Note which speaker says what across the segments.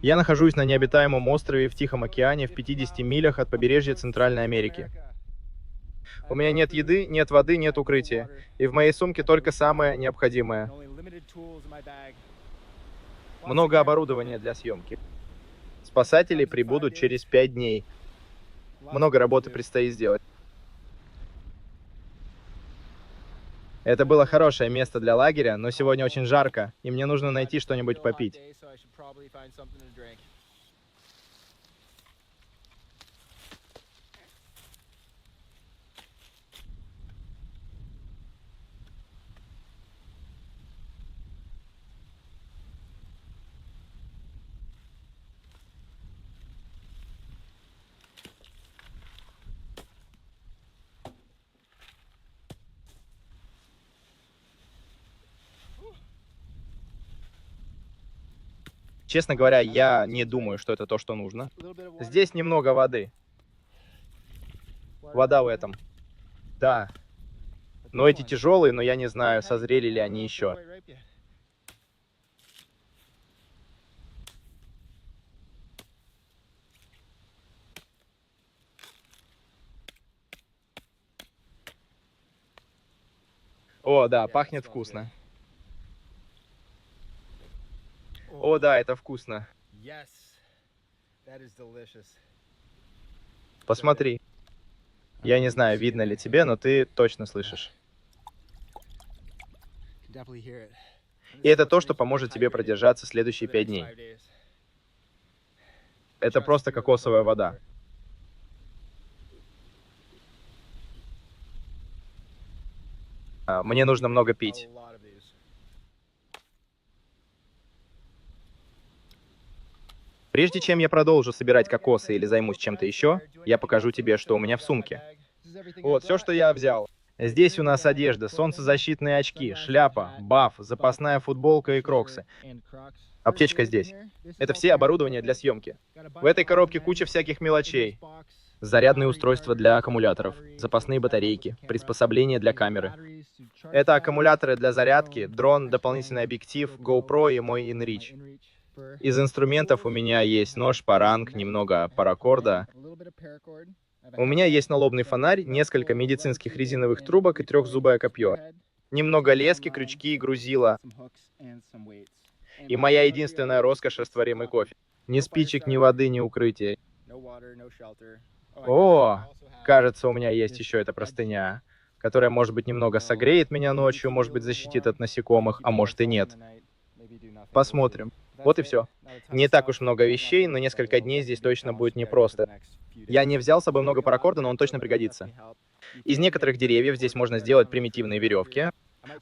Speaker 1: Я нахожусь на необитаемом острове в Тихом океане в 50 милях от побережья Центральной Америки. У меня нет еды, нет воды, нет укрытия. И в моей сумке только самое необходимое. Много оборудования для съемки. Спасатели прибудут через 5 дней. Много работы предстоит сделать. Это было хорошее место для лагеря, но сегодня очень жарко, и мне нужно найти что-нибудь попить. Честно говоря, я не думаю, что это то, что нужно. Здесь немного воды. Вода в этом. Да. Но эти тяжелые, но я не знаю, созрели ли они еще. О, да, пахнет вкусно. О, да, это вкусно. Посмотри. Я не знаю, видно ли тебе, но ты точно слышишь. И это то, что поможет тебе продержаться следующие 5 дней. Это просто кокосовая вода. Мне нужно много пить. Прежде чем я продолжу собирать кокосы или займусь чем-то еще, я покажу тебе, что у меня в сумке. Вот, все, что я взял. Здесь у нас одежда, солнцезащитные очки, шляпа, баф, запасная футболка и кроксы. Аптечка здесь. Это все оборудование для съемки. В этой коробке куча всяких мелочей. Зарядные устройства для аккумуляторов, запасные батарейки, приспособления для камеры. Это аккумуляторы для зарядки, дрон, дополнительный объектив, GoPro и мой InReach. Из инструментов у меня есть нож, паранг, немного паракорда. У меня есть налобный фонарь, несколько медицинских резиновых трубок и трехзубое копье. Немного лески, крючки и грузила. И моя единственная роскошь — растворимый кофе. Ни спичек, ни воды, ни укрытия. О, кажется, у меня есть еще эта простыня, которая, может быть, немного согреет меня ночью, может быть, защитит от насекомых, а может и нет. Посмотрим. Вот и все. Не так уж много вещей, но несколько дней здесь точно будет непросто. Я не взял с собой много паракорда, но он точно пригодится. Из некоторых деревьев здесь можно сделать примитивные веревки.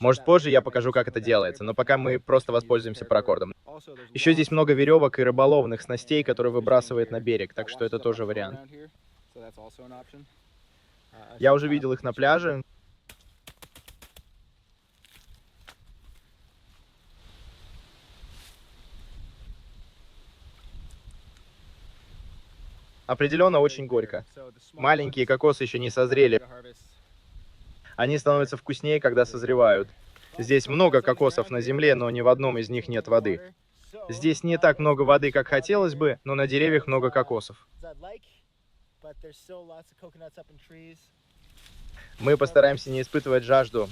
Speaker 1: Может, позже я покажу, как это делается, но пока мы просто воспользуемся паракордом. Еще здесь много веревок и рыболовных снастей, которые выбрасывает на берег, так что это тоже вариант. Я уже видел их на пляже. Определенно очень горько. Маленькие кокосы еще не созрели. Они становятся вкуснее, когда созревают. Здесь много кокосов на земле, но ни в одном из них нет воды. Здесь не так много воды, как хотелось бы, но на деревьях много кокосов. Мы постараемся не испытывать жажду.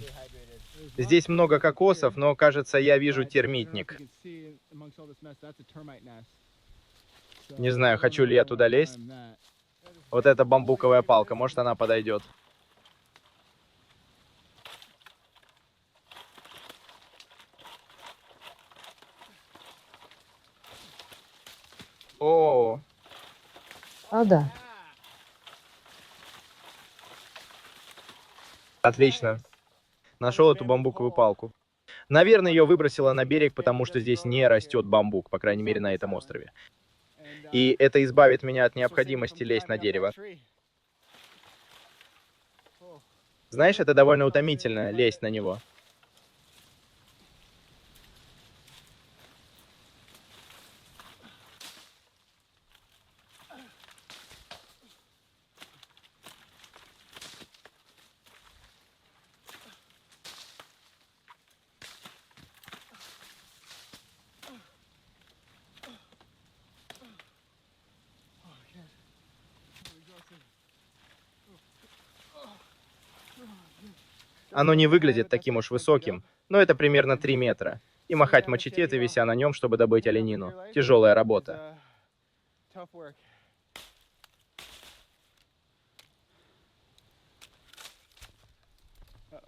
Speaker 1: Здесь много кокосов, но, кажется, я вижу термитник. Не знаю, хочу ли я туда лезть. Вот эта бамбуковая палка, может, она подойдет. О,
Speaker 2: А, да.
Speaker 1: отлично. Нашел эту бамбуковую палку. Наверное, ее выбросило на берег, потому что здесь не растет бамбук, по крайней мере, на этом острове. И это избавит меня от необходимости лезть на дерево. Знаешь, это довольно утомительно лезть на него. Оно не выглядит таким уж высоким, но это примерно 3 метра. И махать мачете, вися на нем, чтобы добыть оленину. Тяжелая работа.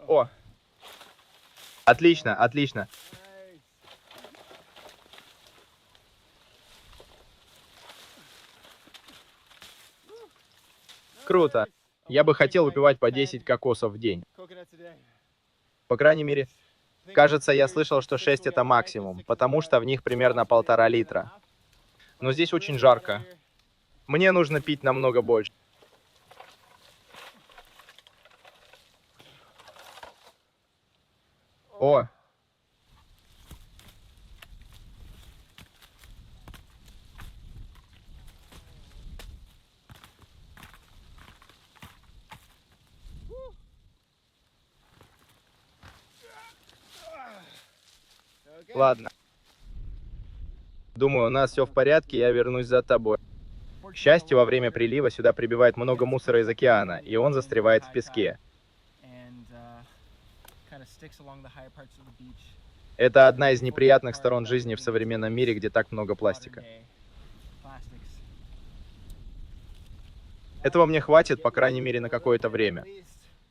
Speaker 1: О, отлично, отлично. Круто. Я бы хотел выпивать по 10 кокосов в день. По крайней мере, кажется, я слышал, что 6 это максимум, потому что в них примерно 1,5 литра. Но здесь очень жарко. Мне нужно пить намного больше. О, ладно. Думаю, у нас все в порядке, я вернусь за тобой. К счастью, во время прилива сюда прибывает много мусора из океана, и он застревает в песке. Это одна из неприятных сторон жизни в современном мире, где так много пластика. Этого мне хватит, по крайней мере, на какое-то время.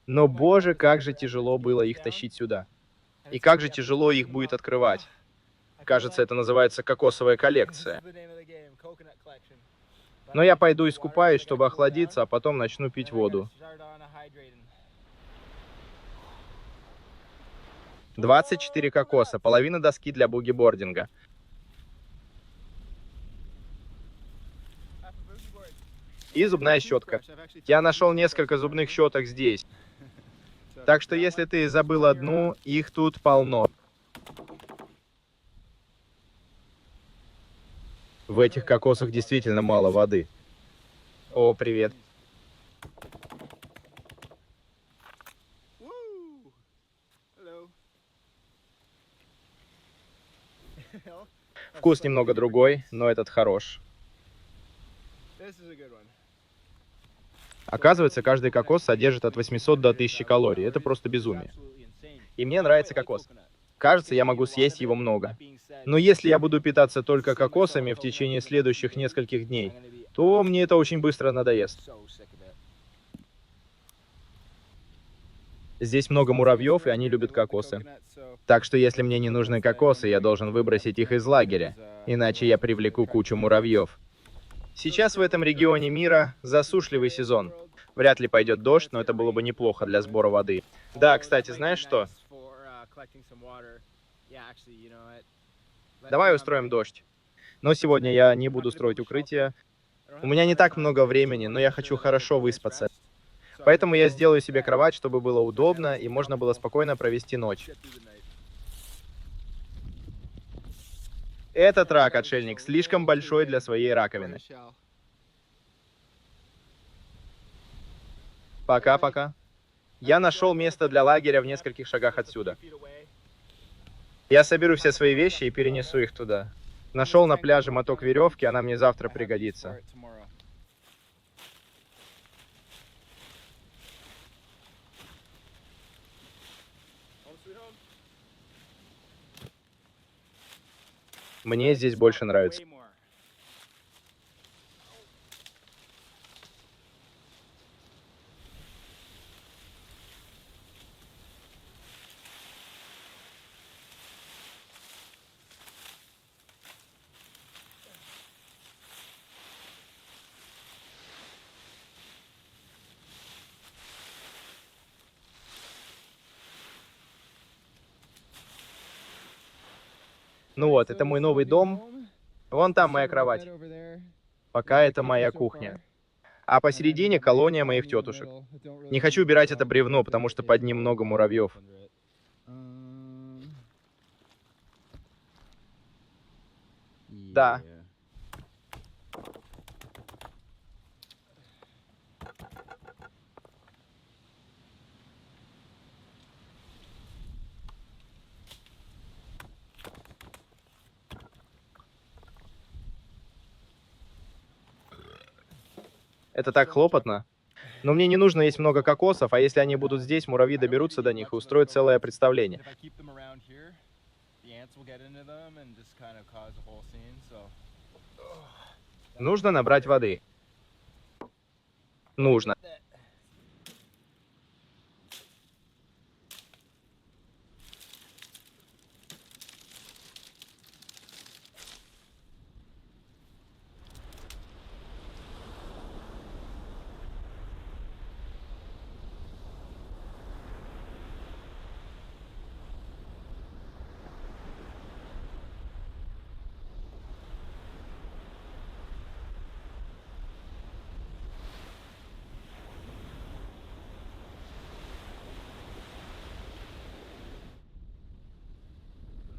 Speaker 1: Но, боже, как же тяжело было их тащить сюда. И как же тяжело их будет открывать. Кажется, это называется кокосовая коллекция. Но я пойду искупаюсь, чтобы охладиться, а потом начну пить воду. 24 кокоса, половина доски для бугибординга. И зубная щетка. Я нашел несколько зубных щеток здесь. Так что если ты забыл одну, их тут полно. В этих кокосах действительно мало воды. О, привет. Вкус немного другой, но этот хорош. Оказывается, каждый кокос содержит от 800 до 1000 калорий. Это просто безумие. И мне нравится кокос. Кажется, я могу съесть его много. Но если я буду питаться только кокосами в течение следующих нескольких дней, то мне это очень быстро надоест. Здесь много муравьев, и они любят кокосы. Так что если мне не нужны кокосы, я должен выбросить их из лагеря, иначе я привлеку кучу муравьев. Сейчас в этом регионе мира засушливый сезон. Вряд ли пойдет дождь, но это было бы неплохо для сбора воды. Да, кстати, знаешь что? Давай устроим дождь. Но сегодня я не буду строить укрытие. У меня не так много времени, но я хочу хорошо выспаться. Поэтому я сделаю себе кровать, чтобы было удобно и можно было спокойно провести ночь. Этот рак, отшельник, слишком большой для своей раковины. Пока-пока. Я нашел место для лагеря в нескольких шагах отсюда. Я соберу все свои вещи и перенесу их туда. Нашел на пляже моток веревки, она мне завтра пригодится. Мне здесь больше нравится. Ну вот, это мой новый дом. Вон там моя кровать. Пока это моя кухня. А посередине колония моих тетушек. Не хочу убирать это бревно, потому что под ним много муравьев. Да. Это так хлопотно. Но мне не нужно есть много кокосов, а если они будут здесь, муравьи доберутся до них и устроят целое представление. Нужно набрать воды. Нужно.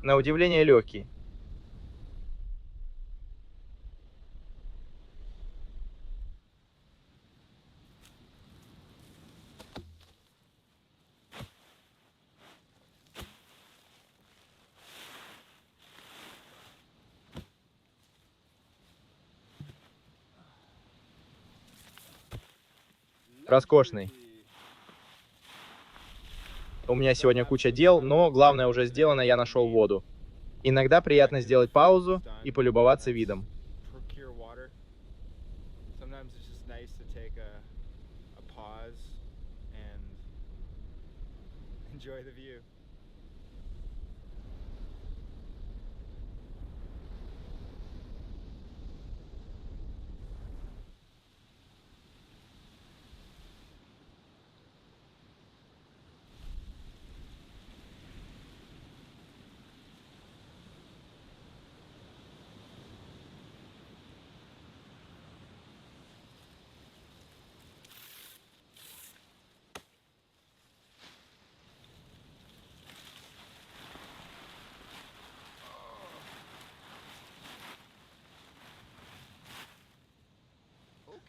Speaker 1: На удивление легкий. Роскошный. У меня сегодня куча дел, но главное уже сделано, я нашел воду. Иногда приятно сделать паузу и полюбоваться видом.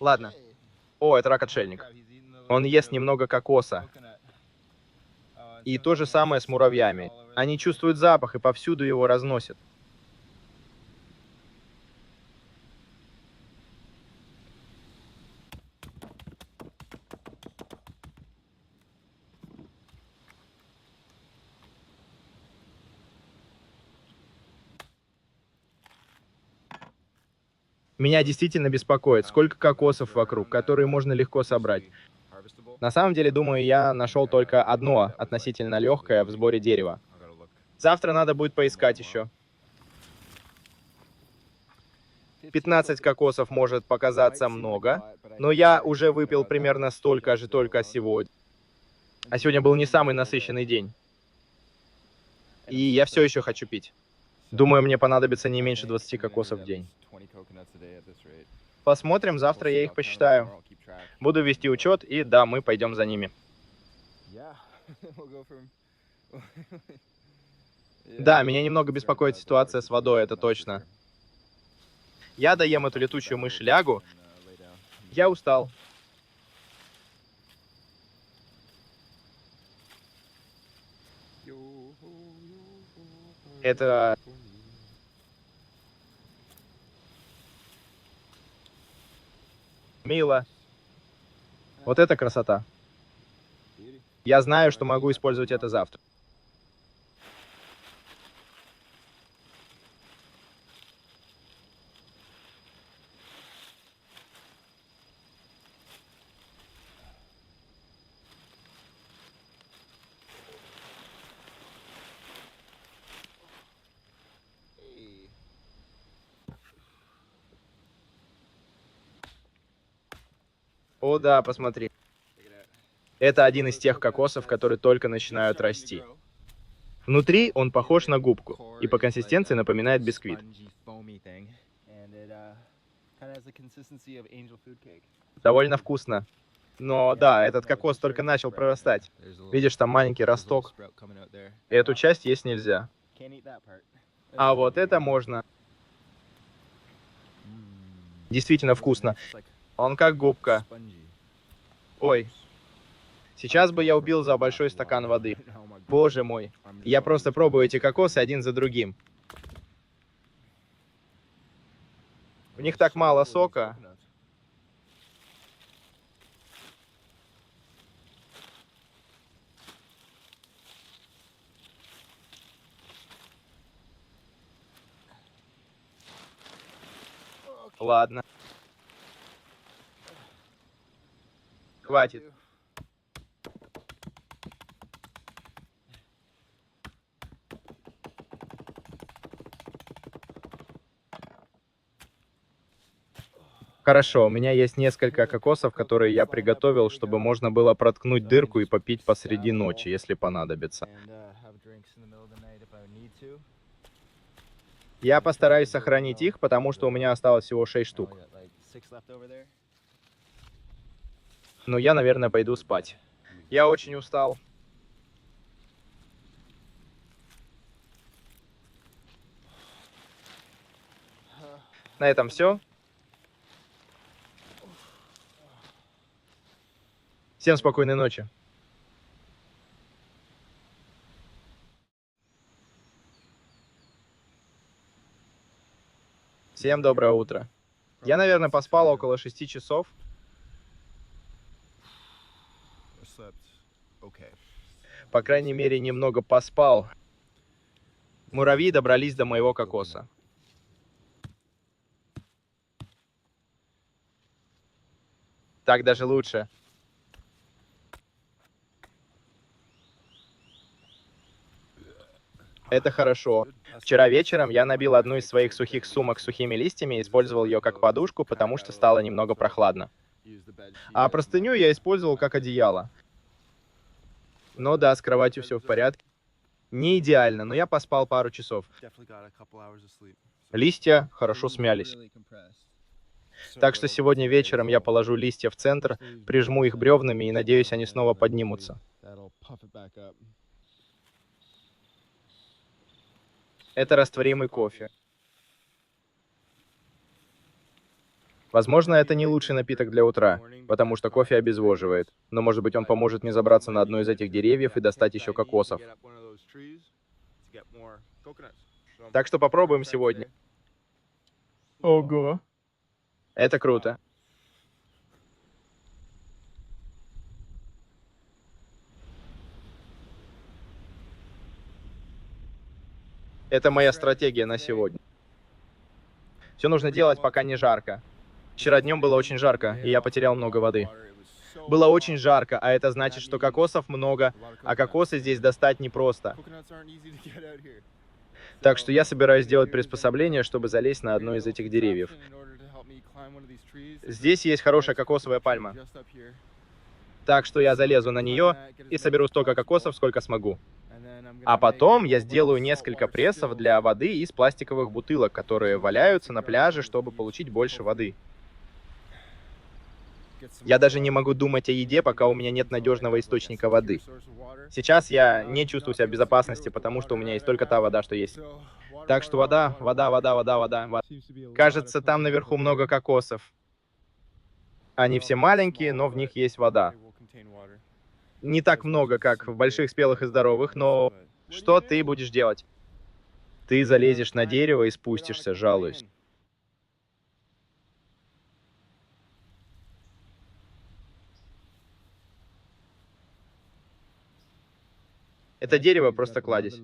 Speaker 1: Ладно. О, это рак-отшельник. Он ест немного кокоса. И то же самое с муравьями. Они чувствуют запах и повсюду его разносят. Меня действительно беспокоит, сколько кокосов вокруг, которые можно легко собрать. На самом деле, думаю, я нашел только одно относительно легкое в сборе дерева. Завтра надо будет поискать еще. 15 кокосов может показаться много, но я уже выпил примерно столько же только сегодня. А сегодня был не самый насыщенный день. И я все еще хочу пить. Думаю, мне понадобится не меньше 20 кокосов в день. Посмотрим, завтра я их посчитаю. Буду вести учет, и да, мы пойдем за ними. Да, меня немного беспокоит ситуация с водой, это точно. Я доем эту летучую мышь и лягу. Я устал. Это... мило. Вот это красота. Я знаю, что могу использовать это завтра. О да, посмотри. Это один из тех кокосов, которые только начинают расти. Внутри он похож на губку и по консистенции напоминает бисквит. Довольно вкусно. Но да, этот кокос только начал прорастать. Видишь, там маленький росток. Эту часть есть нельзя. А вот это можно. Действительно вкусно. Он как губка. Ой. Сейчас бы я убил за большой стакан воды. Боже мой. Я просто пробую эти кокосы один за другим. В них так мало сока. Ладно. Хватит. Хорошо, у меня есть несколько кокосов, которые я приготовил, чтобы можно было проткнуть дырку и попить посреди ночи, если понадобится. Я постараюсь сохранить их, потому что у меня осталось всего 6 штук. Но я, наверное, пойду спать. Я очень устал. На этом все. Всем спокойной ночи. Всем доброе утро. Я, наверное, поспал около 6 часов. По крайней мере, немного поспал. Муравьи добрались до моего кокоса. Так даже лучше. Это хорошо. Вчера вечером я набил одну из своих сухих сумок сухими листьями и использовал ее как подушку, потому что стало немного прохладно. А простыню я использовал как одеяло. Но да, с кроватью все в порядке. Не идеально, но я поспал пару часов. Листья хорошо смялись. Так что сегодня вечером я положу листья в центр, прижму их бревнами и надеюсь, они снова поднимутся. Это растворимый кофе. Возможно, это не лучший напиток для утра, потому что кофе обезвоживает. Но, может быть, он поможет мне забраться на одно из этих деревьев и достать еще кокосов. Так что попробуем сегодня. Ого. Это круто. Это моя стратегия на сегодня. Все нужно делать, пока не жарко. Вчера днем было очень жарко, и я потерял много воды. Было очень жарко, а это значит, что кокосов много, а кокосы здесь достать непросто. Так что я собираюсь сделать приспособление, чтобы залезть на одно из этих деревьев. Здесь есть хорошая кокосовая пальма. Так что я залезу на нее и соберу столько кокосов, сколько смогу. А потом я сделаю несколько прессов для воды из пластиковых бутылок, которые валяются на пляже, чтобы получить больше воды. Я даже не могу думать о еде, пока у меня нет надежного источника воды. Сейчас я не чувствую себя в безопасности, потому что у меня есть только та вода, что есть. Так что вода, вода, вода, вода, вода, вода. Кажется, там наверху много кокосов. Они все маленькие, но в них есть вода. Не так много, как в больших, спелых и здоровых, но что ты будешь делать? Ты залезешь на дерево и спустишься, жалуюсь. Это дерево просто кладезь.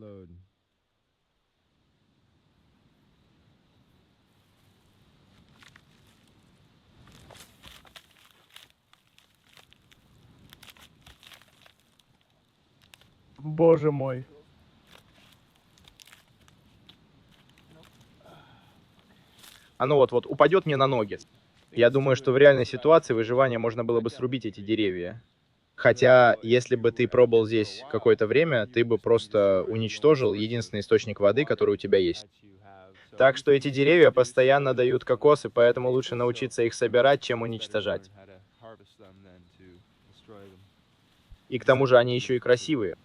Speaker 1: Боже мой. Оно вот-вот упадет мне на ноги. Я думаю, что в реальной ситуации выживания можно было бы срубить эти деревья. Хотя, если бы ты пробыл здесь какое-то время, ты бы просто уничтожил единственный источник воды, который у тебя есть. Так что эти деревья постоянно дают кокосы, поэтому лучше научиться их собирать, чем уничтожать. И к тому же они еще и красивые.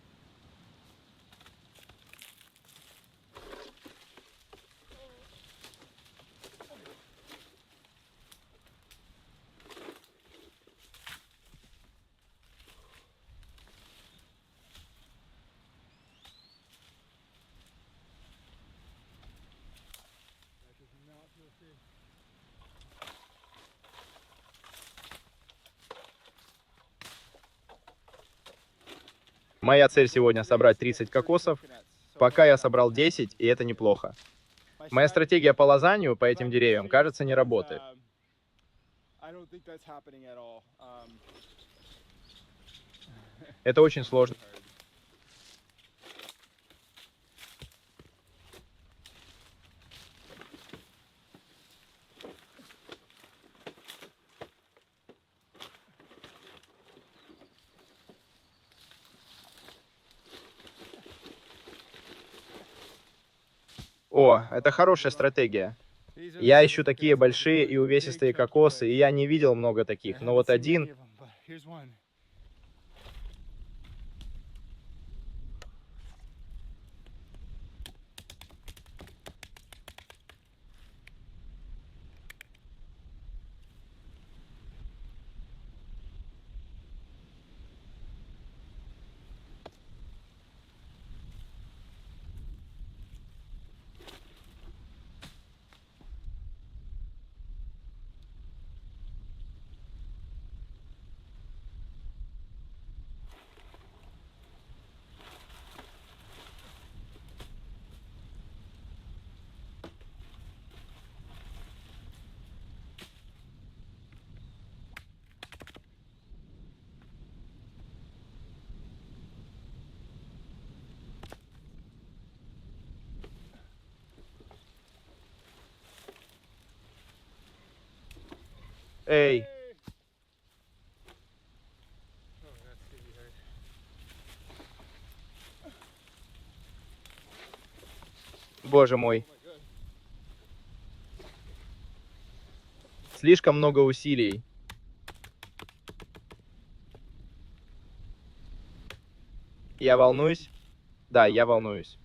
Speaker 1: Моя цель сегодня собрать 30 кокосов. Пока я собрал 10, и это неплохо. Моя стратегия по лазанию по этим деревьям, кажется, не работает. Это очень сложно. О, это хорошая стратегия. Я ищу такие большие и увесистые кокосы, и я не видел много таких, но вот один... Эй, боже мой. Слишком много усилий. Я волнуюсь? Да, я волнуюсь.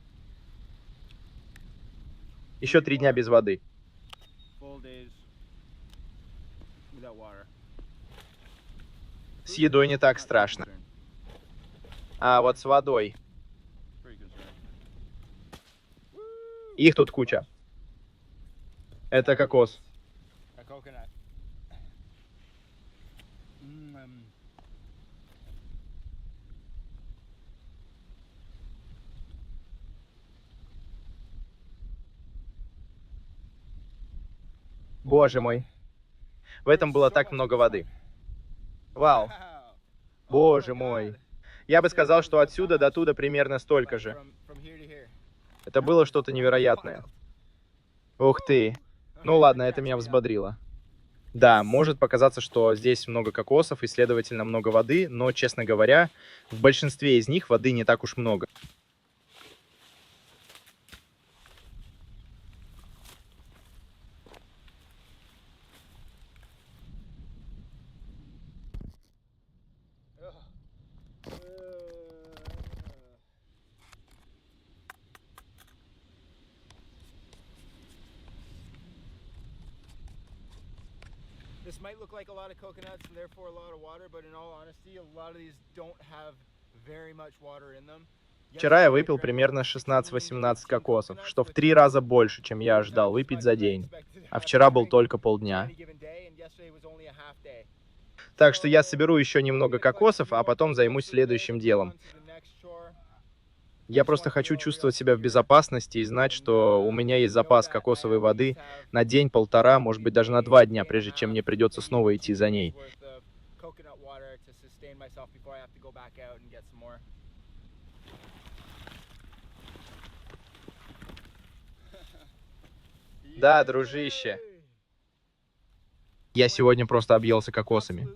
Speaker 1: Еще 3 дня без воды. С едой не так страшно. А вот с водой. Их тут куча. Это кокос. Боже мой. В этом было так много воды. Вау. Боже мой. Я бы сказал, что отсюда до туда примерно столько же. Это было что-то невероятное. Ух ты. Ну ладно, это меня взбодрило. Да, может показаться, что здесь много кокосов и, следовательно, много воды, но, честно говоря, в большинстве из них воды не так уж много.
Speaker 3: This might look like a lot of coconuts and therefore a lot of water, but in all honesty, a lot of these don't have very much water in them.
Speaker 1: Вчера я выпил примерно 16-18 кокосов, что в 3 раза больше, чем я ожидал выпить за день. А вчера был только полдня. Так что я соберу еще немного кокосов, а потом займусь следующим делом. Я просто хочу чувствовать себя в безопасности и знать, что у меня есть запас кокосовой воды на день-полтора, может быть, даже на 2 дня, прежде чем мне придется снова идти за ней. Да, дружище. Я сегодня просто объелся кокосами.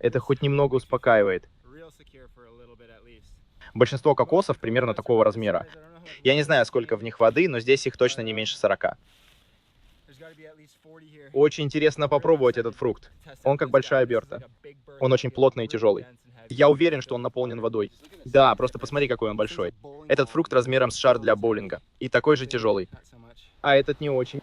Speaker 1: Это хоть немного успокаивает. Большинство кокосов примерно такого размера. Я не знаю, сколько в них воды, но здесь их точно не меньше 40. Очень интересно попробовать этот фрукт. Он как большая берта. Он очень плотный и тяжелый. Я уверен, что он наполнен водой. Да, просто посмотри, какой он большой. Этот фрукт размером с шар для боулинга. И такой же тяжелый. А этот не очень.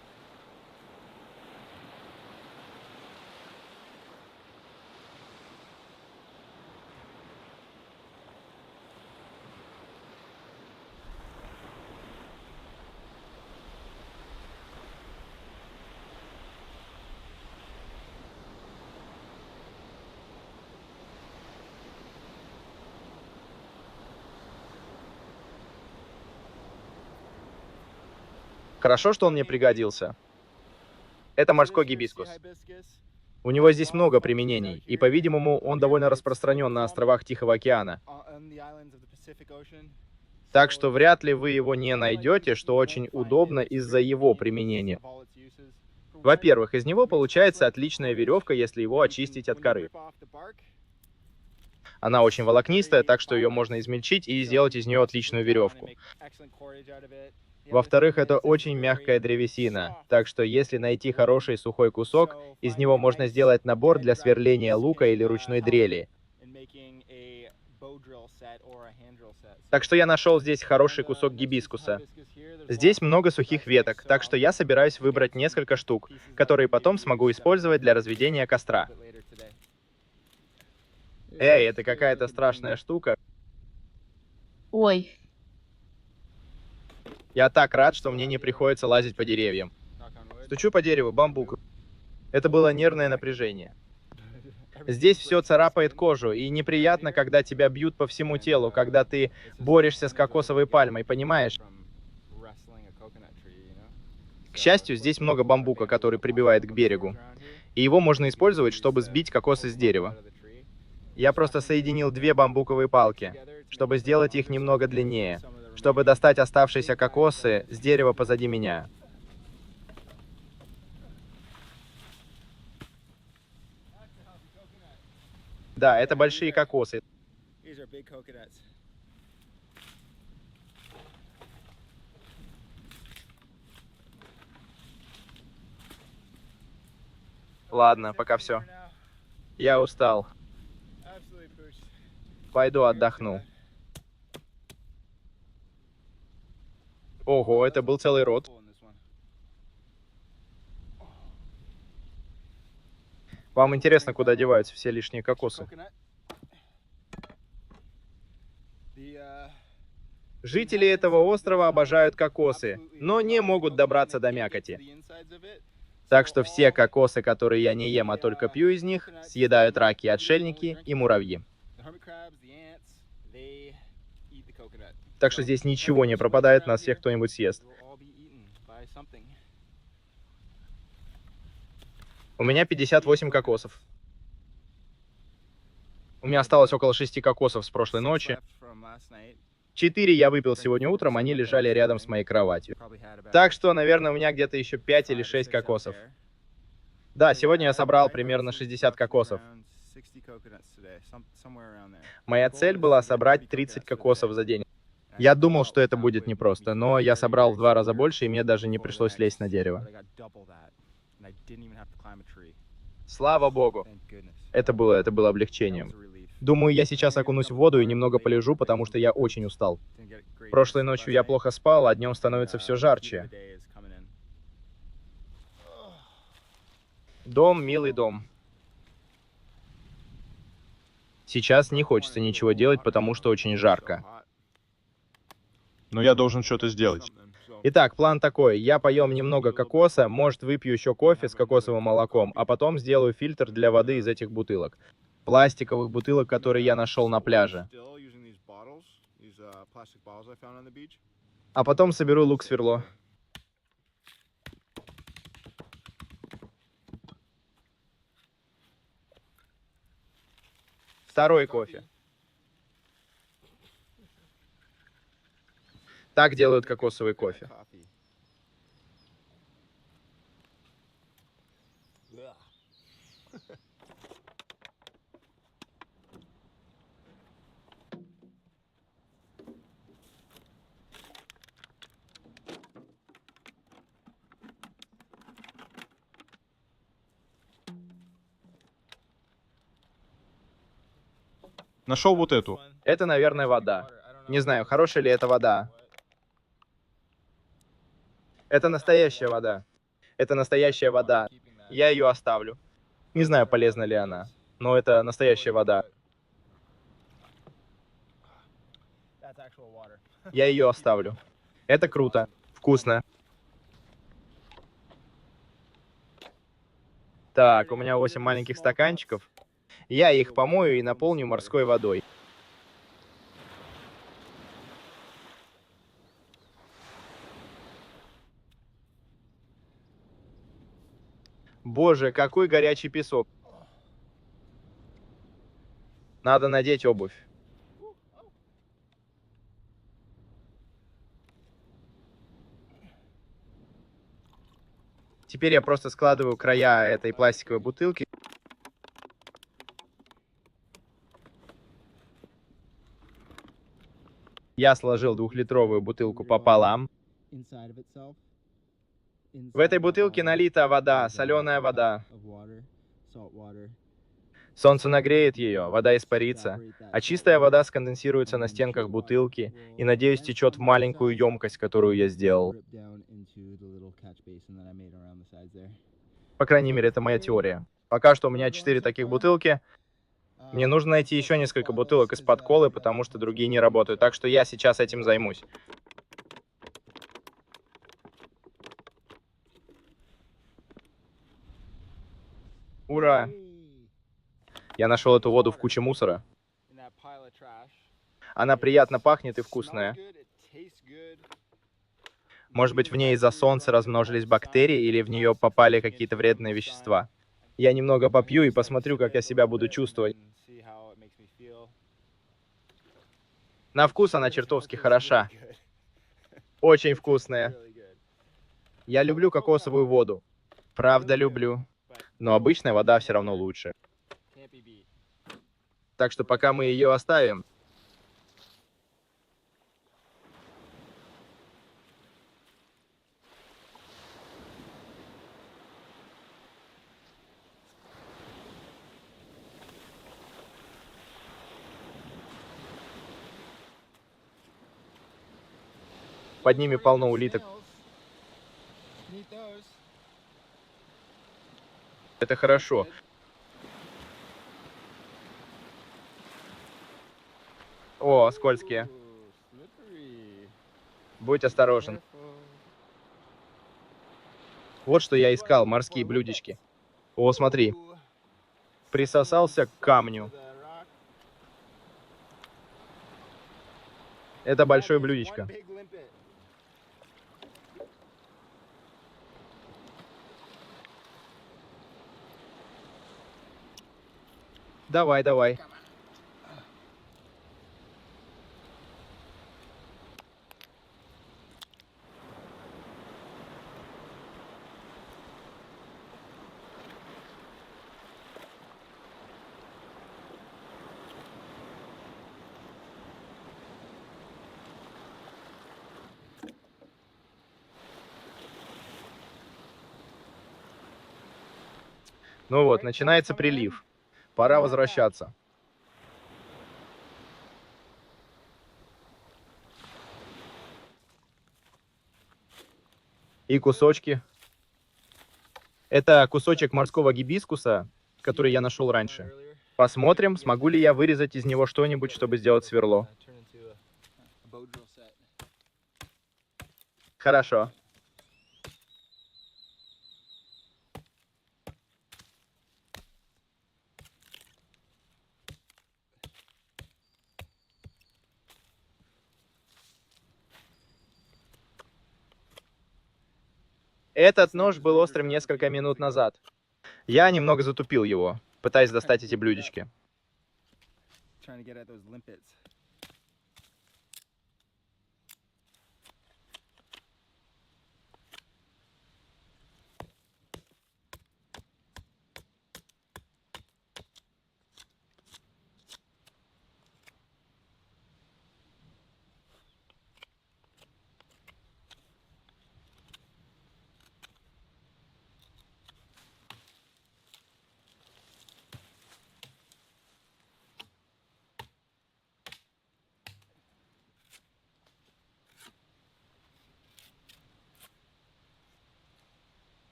Speaker 1: Хорошо, что он мне пригодился. Это морской гибискус. У него здесь много применений, и, по-видимому, он довольно распространен на островах Тихого океана. Так что вряд ли вы его не найдете, что очень удобно из-за его применения. Во-первых, из него получается отличная веревка, если его очистить от коры. Она очень волокнистая, так что ее можно измельчить и сделать из нее отличную веревку. Во-вторых, это очень мягкая древесина, так что если найти хороший сухой кусок, из него можно сделать набор для сверления лука или ручной дрели. Так что я нашел здесь хороший кусок гибискуса. Здесь много сухих веток, так что я собираюсь выбрать несколько штук, которые потом смогу использовать для разведения костра. Эй, это какая-то страшная штука.
Speaker 2: Ой,
Speaker 1: Я так рад, что мне не приходится лазить по деревьям. Стучу по дереву, бамбук. Это было нервное напряжение. Здесь все царапает кожу, и неприятно, когда тебя бьют по всему телу, когда ты борешься с кокосовой пальмой, понимаешь? К счастью, здесь много бамбука, который прибивает к берегу, и его можно использовать, чтобы сбить кокосы с дерева. Я просто соединил две бамбуковые палки, чтобы сделать их немного длиннее, чтобы достать оставшиеся кокосы с дерева позади меня. Да, это большие кокосы. Ладно, пока все. Я устал. Пойду отдохну. Ого, это был целый рот. Вам интересно, куда деваются все лишние кокосы? Жители этого острова обожают кокосы, но не могут добраться до мякоти. Так что все кокосы, которые я не ем, а только пью из них, съедают раки, отшельники и муравьи. Так что здесь ничего не пропадает, нас всех кто-нибудь съест. У меня 58 кокосов. У меня осталось около 6 кокосов с прошлой ночи. 4 я выпил сегодня утром, они лежали рядом с моей кроватью. Так что, наверное, у меня где-то еще 5 или 6 кокосов. Да, сегодня я собрал примерно 60 кокосов. Моя цель была собрать 30 кокосов за день. Я думал, что это будет непросто, но я собрал в 2 раза больше, и мне даже не пришлось лезть на дерево. Слава богу. Это было облегчением. Думаю, я сейчас окунусь в воду и немного полежу, потому что я очень устал. Прошлой ночью я плохо спал, а днем становится все жарче. Дом, милый дом. Сейчас не хочется ничего делать, потому что очень жарко.
Speaker 4: Но я должен что-то сделать.
Speaker 1: Итак, план такой. Я поем немного кокоса, может, выпью еще кофе с кокосовым молоком, а потом сделаю фильтр для воды из этих бутылок. Пластиковых бутылок, которые я нашел на пляже. А потом соберу лук-сверло. Второй кофе. Так делают кокосовый кофе.
Speaker 4: Нашел вот эту.
Speaker 1: Это, наверное, вода. Не знаю, хорошая ли это вода. Это настоящая вода. Это настоящая вода. Я ее оставлю. Не знаю, полезна ли она, но это настоящая вода. Я ее оставлю. Это круто. Вкусно. Так, у меня 8 маленьких стаканчиков. Я их помою и наполню морской водой. Боже, какой горячий песок. Надо надеть обувь. Теперь я просто складываю края этой пластиковой бутылки. Я сложил двухлитровую бутылку пополам. В этой бутылке налита вода, соленая вода. Солнце нагреет ее, вода испарится, а чистая вода сконденсируется на стенках бутылки и, надеюсь, течет в маленькую емкость, которую я сделал. По крайней мере, это моя теория. Пока что у меня 4 таких бутылки. Мне нужно найти еще несколько бутылок из-под колы, потому что другие не работают. Так что я сейчас этим займусь. Ура! Я нашел эту воду в куче мусора. Она приятно пахнет и вкусная. Может быть, в ней из-за солнца размножились бактерии или в нее попали какие-то вредные вещества. Я немного попью и посмотрю, как я себя буду чувствовать. На вкус она чертовски хороша. Очень вкусная. Я люблю кокосовую воду. Правда люблю. Но обычная вода все равно лучше. Так что пока мы ее оставим. Под ними полно улиток. Это хорошо. О, скользкие. Будь осторожен. Вот что я искал, морские блюдечки. О, смотри. Присосался к камню. Это большое блюдечко. Давай, давай. Ну вот, начинается прилив. Пора возвращаться. И кусочки. Это кусочек морского гибискуса, который я нашел раньше. Посмотрим, смогу ли я вырезать из него что-нибудь, чтобы сделать сверло. Хорошо. Этот нож был острым несколько минут назад. Я немного затупил его, пытаясь достать эти блюдечки.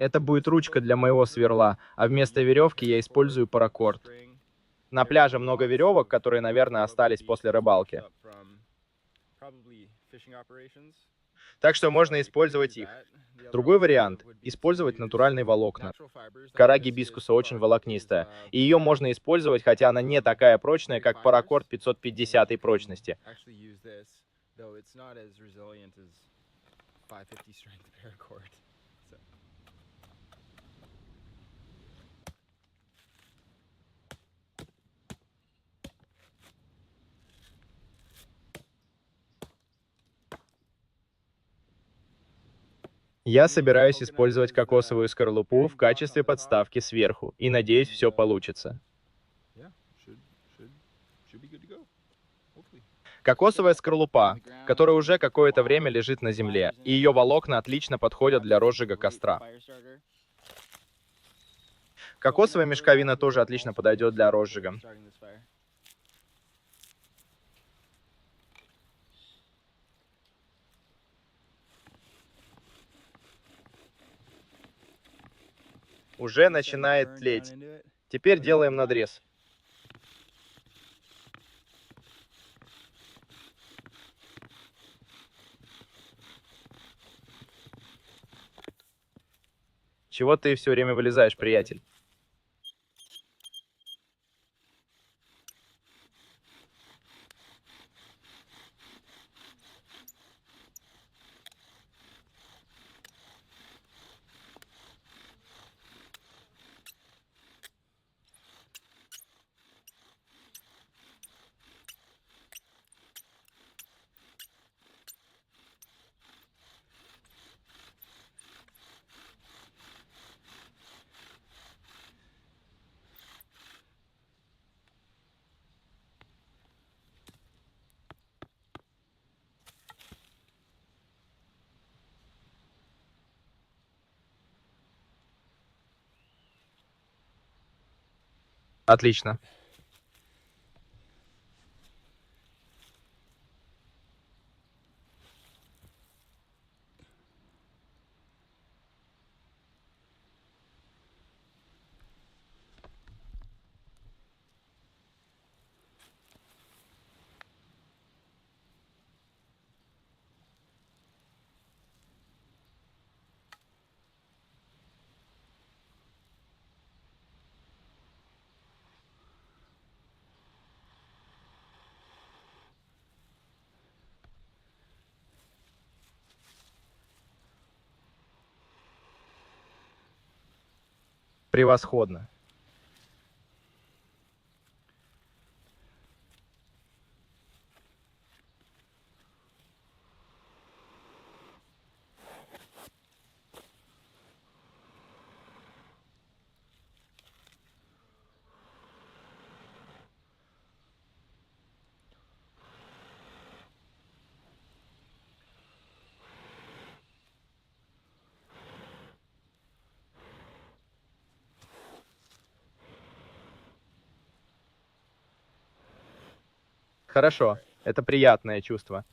Speaker 1: Это будет ручка для моего сверла, а вместо веревки я использую паракорд. На пляже много веревок, которые, наверное, остались после рыбалки. Так что можно использовать их. Другой вариант — использовать натуральные волокна. Кора гибискуса очень волокнистая, и ее можно использовать, хотя она не такая прочная, как паракорд 550 прочности. Я собираюсь использовать кокосовую скорлупу в качестве подставки сверху, и надеюсь, все получится. Кокосовая скорлупа, которая уже какое-то время лежит на земле, и ее волокна отлично подходят для розжига костра. Кокосовая мешковина тоже отлично подойдет для розжига. Уже начинает тлеть. Теперь делаем надрез. Чего ты все время вылезаешь, приятель? Отлично. Превосходно. Хорошо. Это приятное чувство.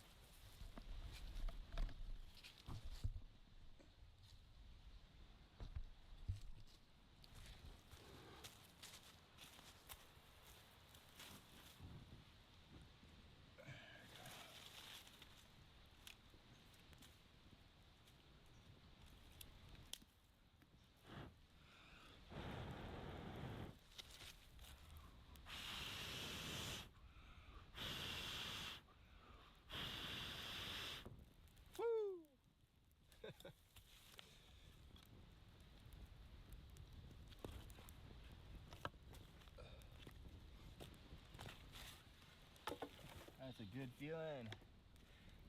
Speaker 3: That's a good feeling.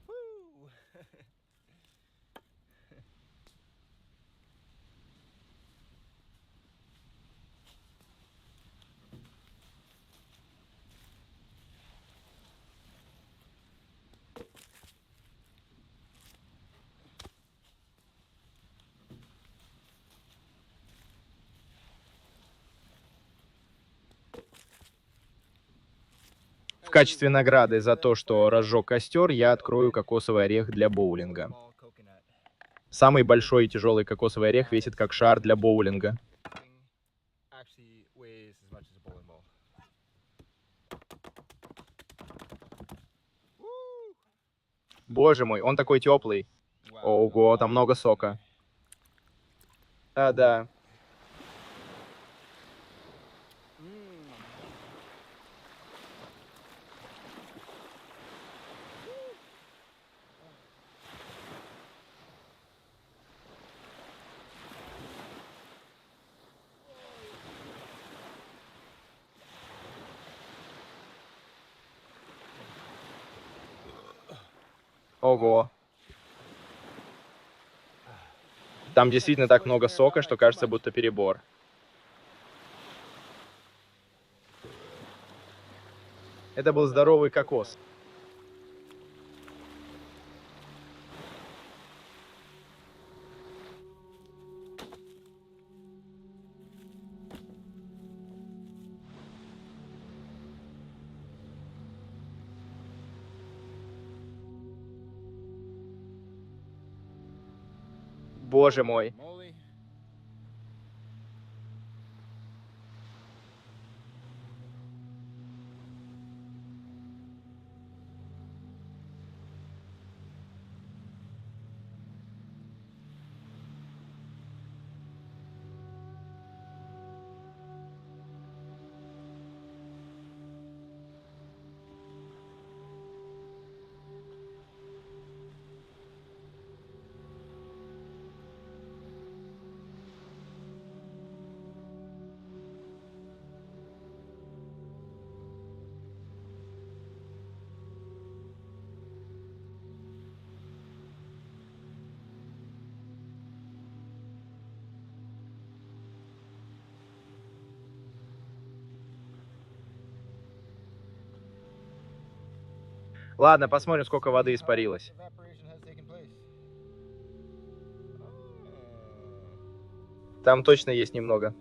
Speaker 3: Woo!
Speaker 1: В качестве награды за то, что разжег костер, я открою кокосовый орех для боулинга. Самый большой и тяжелый кокосовый орех весит как шар для боулинга.
Speaker 3: Actually weighs as much as a bowling ball.
Speaker 1: Боже мой, он такой теплый.
Speaker 3: Wow.
Speaker 1: Ого, там много сока. А, да. Ого. Там действительно так много сока, что кажется, будто перебор. Это был здоровый кокос. Боже мой.
Speaker 3: Moly.
Speaker 1: Ладно, посмотрим, сколько воды испарилось.
Speaker 3: Evaporation has taken place.
Speaker 1: Там точно есть немного.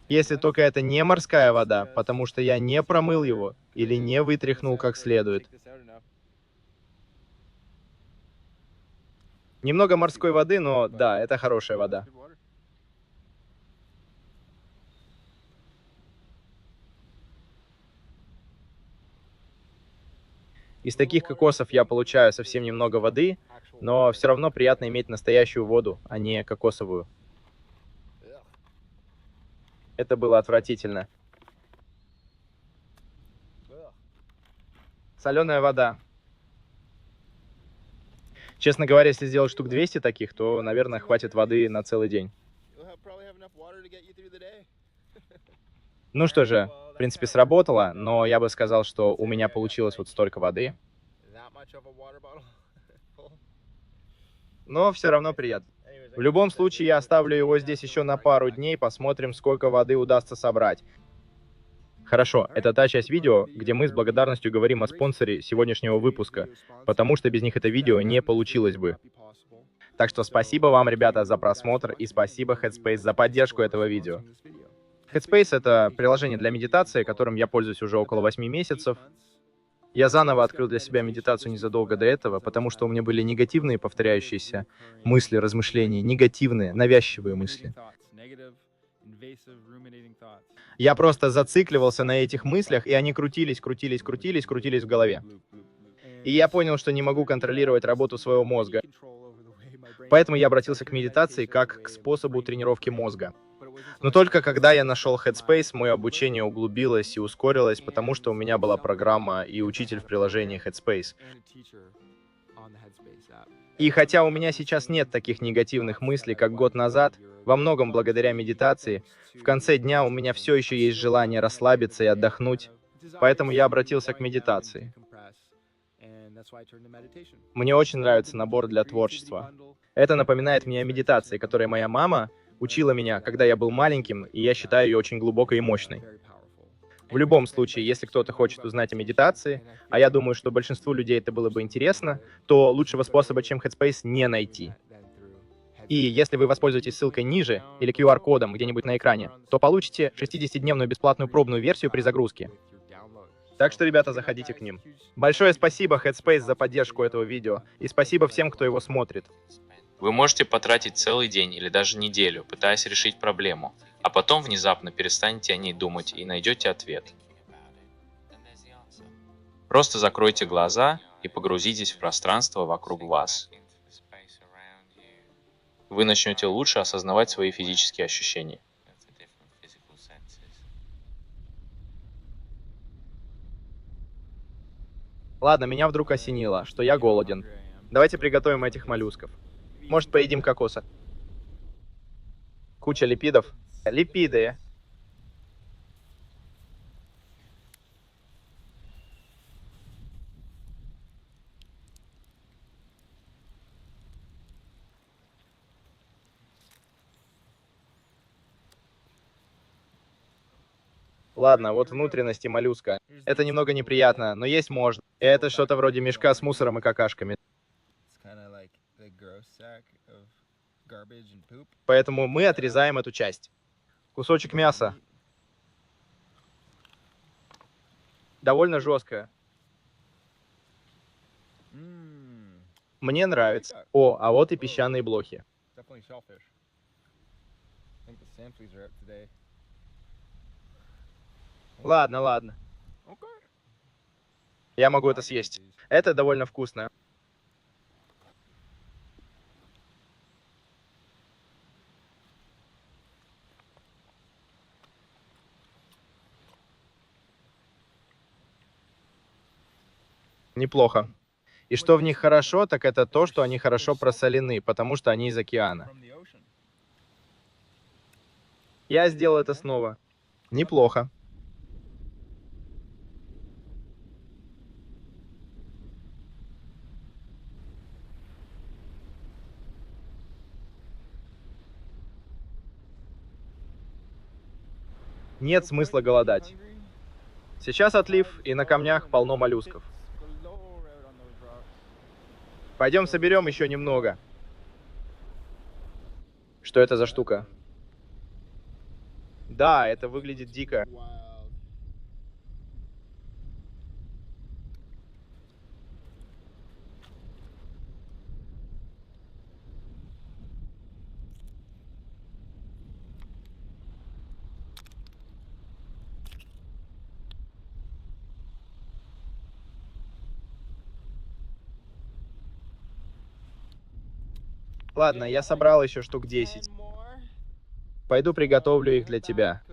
Speaker 1: Если только это не морская вода, потому что я не промыл его или не вытряхнул как следует. Немного морской воды, но да, это хорошая вода. Из таких кокосов я получаю совсем немного воды, но все равно приятно иметь настоящую воду, а не кокосовую. Это было отвратительно. Соленая вода. Честно говоря, если сделать штук 200 таких, то, наверное, хватит воды на целый день. Ну что же, в принципе, сработало, но я бы сказал, что у меня получилось вот столько воды. Но все равно приятно. В любом случае, я оставлю его здесь еще на пару дней, посмотрим, сколько воды удастся собрать. Хорошо, это та часть видео, где мы с благодарностью говорим о спонсоре сегодняшнего выпуска, потому что без них это видео не получилось бы. Так что спасибо вам, ребята, за просмотр, и спасибо Headspace за поддержку этого видео. Headspace — это приложение для медитации, которым я пользуюсь уже около 8 месяцев. Я заново открыл для себя медитацию незадолго до этого, потому что у меня были негативные повторяющиеся мысли, размышления, негативные, навязчивые мысли. Я просто зацикливался на этих мыслях, и они крутились в голове. И я понял, что не могу контролировать работу своего мозга. Поэтому я обратился к медитации как к способу тренировки мозга. Но только когда я нашел Headspace, мое обучение углубилось и ускорилось, потому что у меня была программа и учитель в приложении Headspace. И хотя у меня сейчас нет таких негативных мыслей, как год назад, во многом благодаря медитации, в конце дня у меня все еще есть желание расслабиться и отдохнуть, поэтому я обратился к медитации. Мне очень нравится набор для творчества. Это напоминает мне о медитации, которой моя мама учила меня, когда я был маленьким, и я считаю ее очень глубокой и мощной. В любом случае, если кто-то хочет узнать о медитации, а я думаю, что большинству людей это было бы интересно, то лучшего способа, чем Headspace, не найти. И если вы воспользуетесь ссылкой ниже или QR-кодом где-нибудь на экране, то получите 60-дневную бесплатную пробную версию при загрузке. Так что, ребята, заходите к ним. Большое спасибо Headspace за поддержку этого видео, и спасибо всем, кто его смотрит.
Speaker 5: Вы можете потратить целый день или даже неделю, пытаясь решить проблему, а потом внезапно перестанете о ней думать и найдете ответ. Просто закройте глаза и погрузитесь в пространство вокруг вас. Вы начнете лучше осознавать свои физические ощущения.
Speaker 1: Ладно, меня вдруг осенило, что я голоден. Давайте приготовим этих моллюсков. Может, поедим кокоса? Куча липидов. Липиды. Ладно, вот внутренности моллюска. Это немного неприятно, но есть можно. Это что-то вроде мешка с мусором и какашками. Поэтому мы отрезаем эту часть. Кусочек мяса. Довольно жесткое. Мне нравится. О, а вот и песчаные блохи. Ладно, ладно. Я могу это съесть. Это довольно вкусно. Неплохо. И что в них хорошо, так это то, что они хорошо просолены, потому что они из океана. Я сделал это снова. Неплохо. Нет смысла голодать. Сейчас отлив, и на камнях полно моллюсков. Пойдем соберем еще немного. Что это за штука? Да, это выглядит дико. Ладно, я собрал еще штук 10. Пойду приготовлю их для тебя.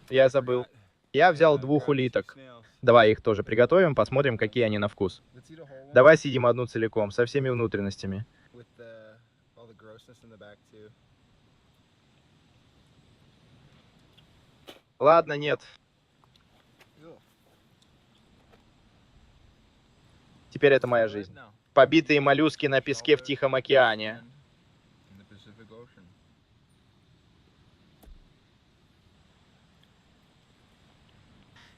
Speaker 1: Я забыл. Я взял 2 улиток. Давай их тоже приготовим, посмотрим, какие они на вкус. Давай съедим одну целиком, со всеми внутренностями. Ладно, нет. Теперь это моя жизнь. Побитые моллюски на песке в Тихом океане.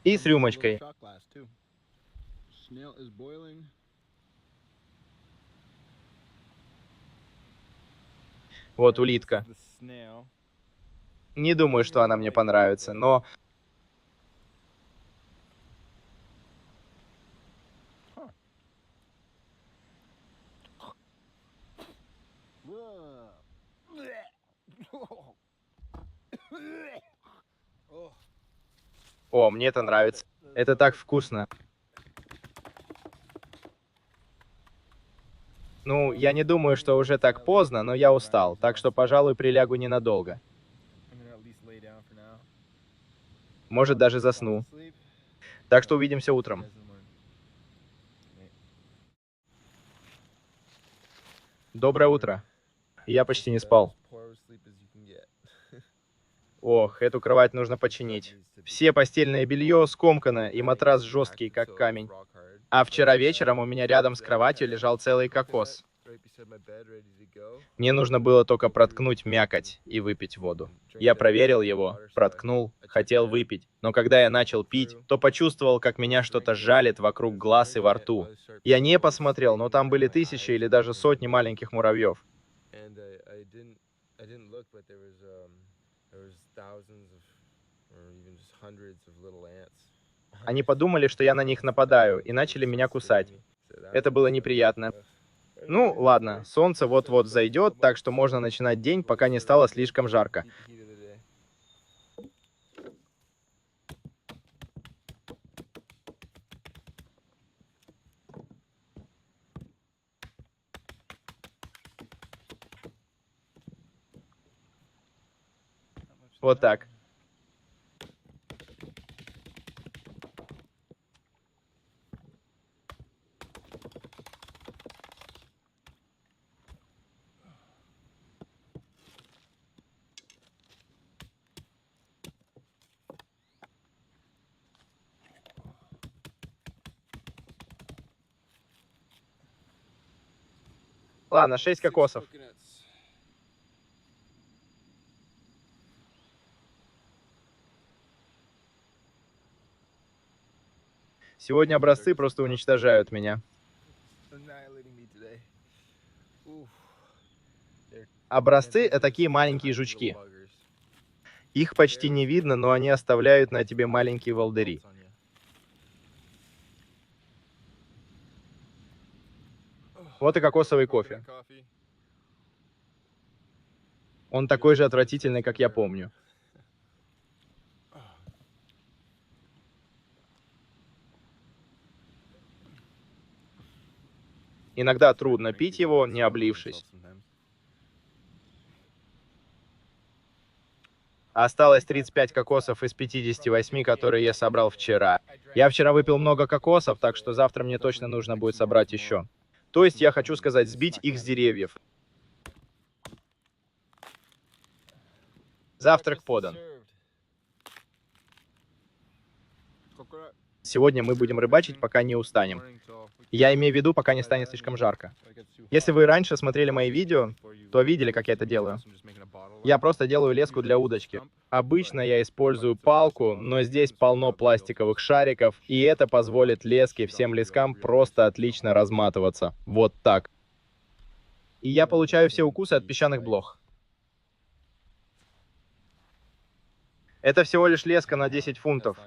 Speaker 1: И с рюмочкой. Вот улитка. Не думаю, что она мне понравится, но... О, мне это нравится. Это так вкусно. Ну, я не думаю, что уже так поздно, но я устал, так что, пожалуй, прилягу ненадолго. Может, даже засну. Так что увидимся утром. Доброе утро. Я почти не спал. Ох, эту кровать нужно починить. Все постельное белье скомкано, и матрас жесткий, как камень. А вчера вечером у меня рядом с кроватью лежал целый кокос. Мне нужно было только проткнуть мякоть и выпить воду. Я проверил его, проткнул, хотел выпить, но когда я начал пить, то почувствовал, как меня что-то жалит вокруг глаз и во рту. Я не посмотрел, но там были тысячи или даже сотни маленьких муравьев. Они подумали, что я на них нападаю, и начали меня кусать. Это было неприятно. Ну, ладно, солнце вот-вот зайдет, так что можно начинать день, пока не стало слишком жарко. Вот так. Ладно, 6 кокосов. Сегодня образцы просто уничтожают меня. Образцы — это такие маленькие жучки. Их почти не видно, но они оставляют на тебе маленькие волдыри. Вот и кокосовый кофе. Он такой же отвратительный, как я помню. Иногда трудно пить его, не облившись. Осталось 35 кокосов из 58, которые я собрал вчера. Я вчера выпил много кокосов, так что завтра мне точно нужно будет собрать еще. То есть, я хочу сказать, сбить их с деревьев. Завтрак подан. Сегодня мы будем рыбачить, пока не устанем. Я имею в виду, пока не станет слишком жарко. Если вы раньше смотрели мои видео, то видели, как я это делаю. Я просто делаю леску для удочки. Обычно я использую палку, но здесь полно пластиковых шариков, и это позволит леске всем лескам просто отлично разматываться. Вот так. И я получаю все укусы от песчаных блох. Это всего лишь леска на 10 фунтов.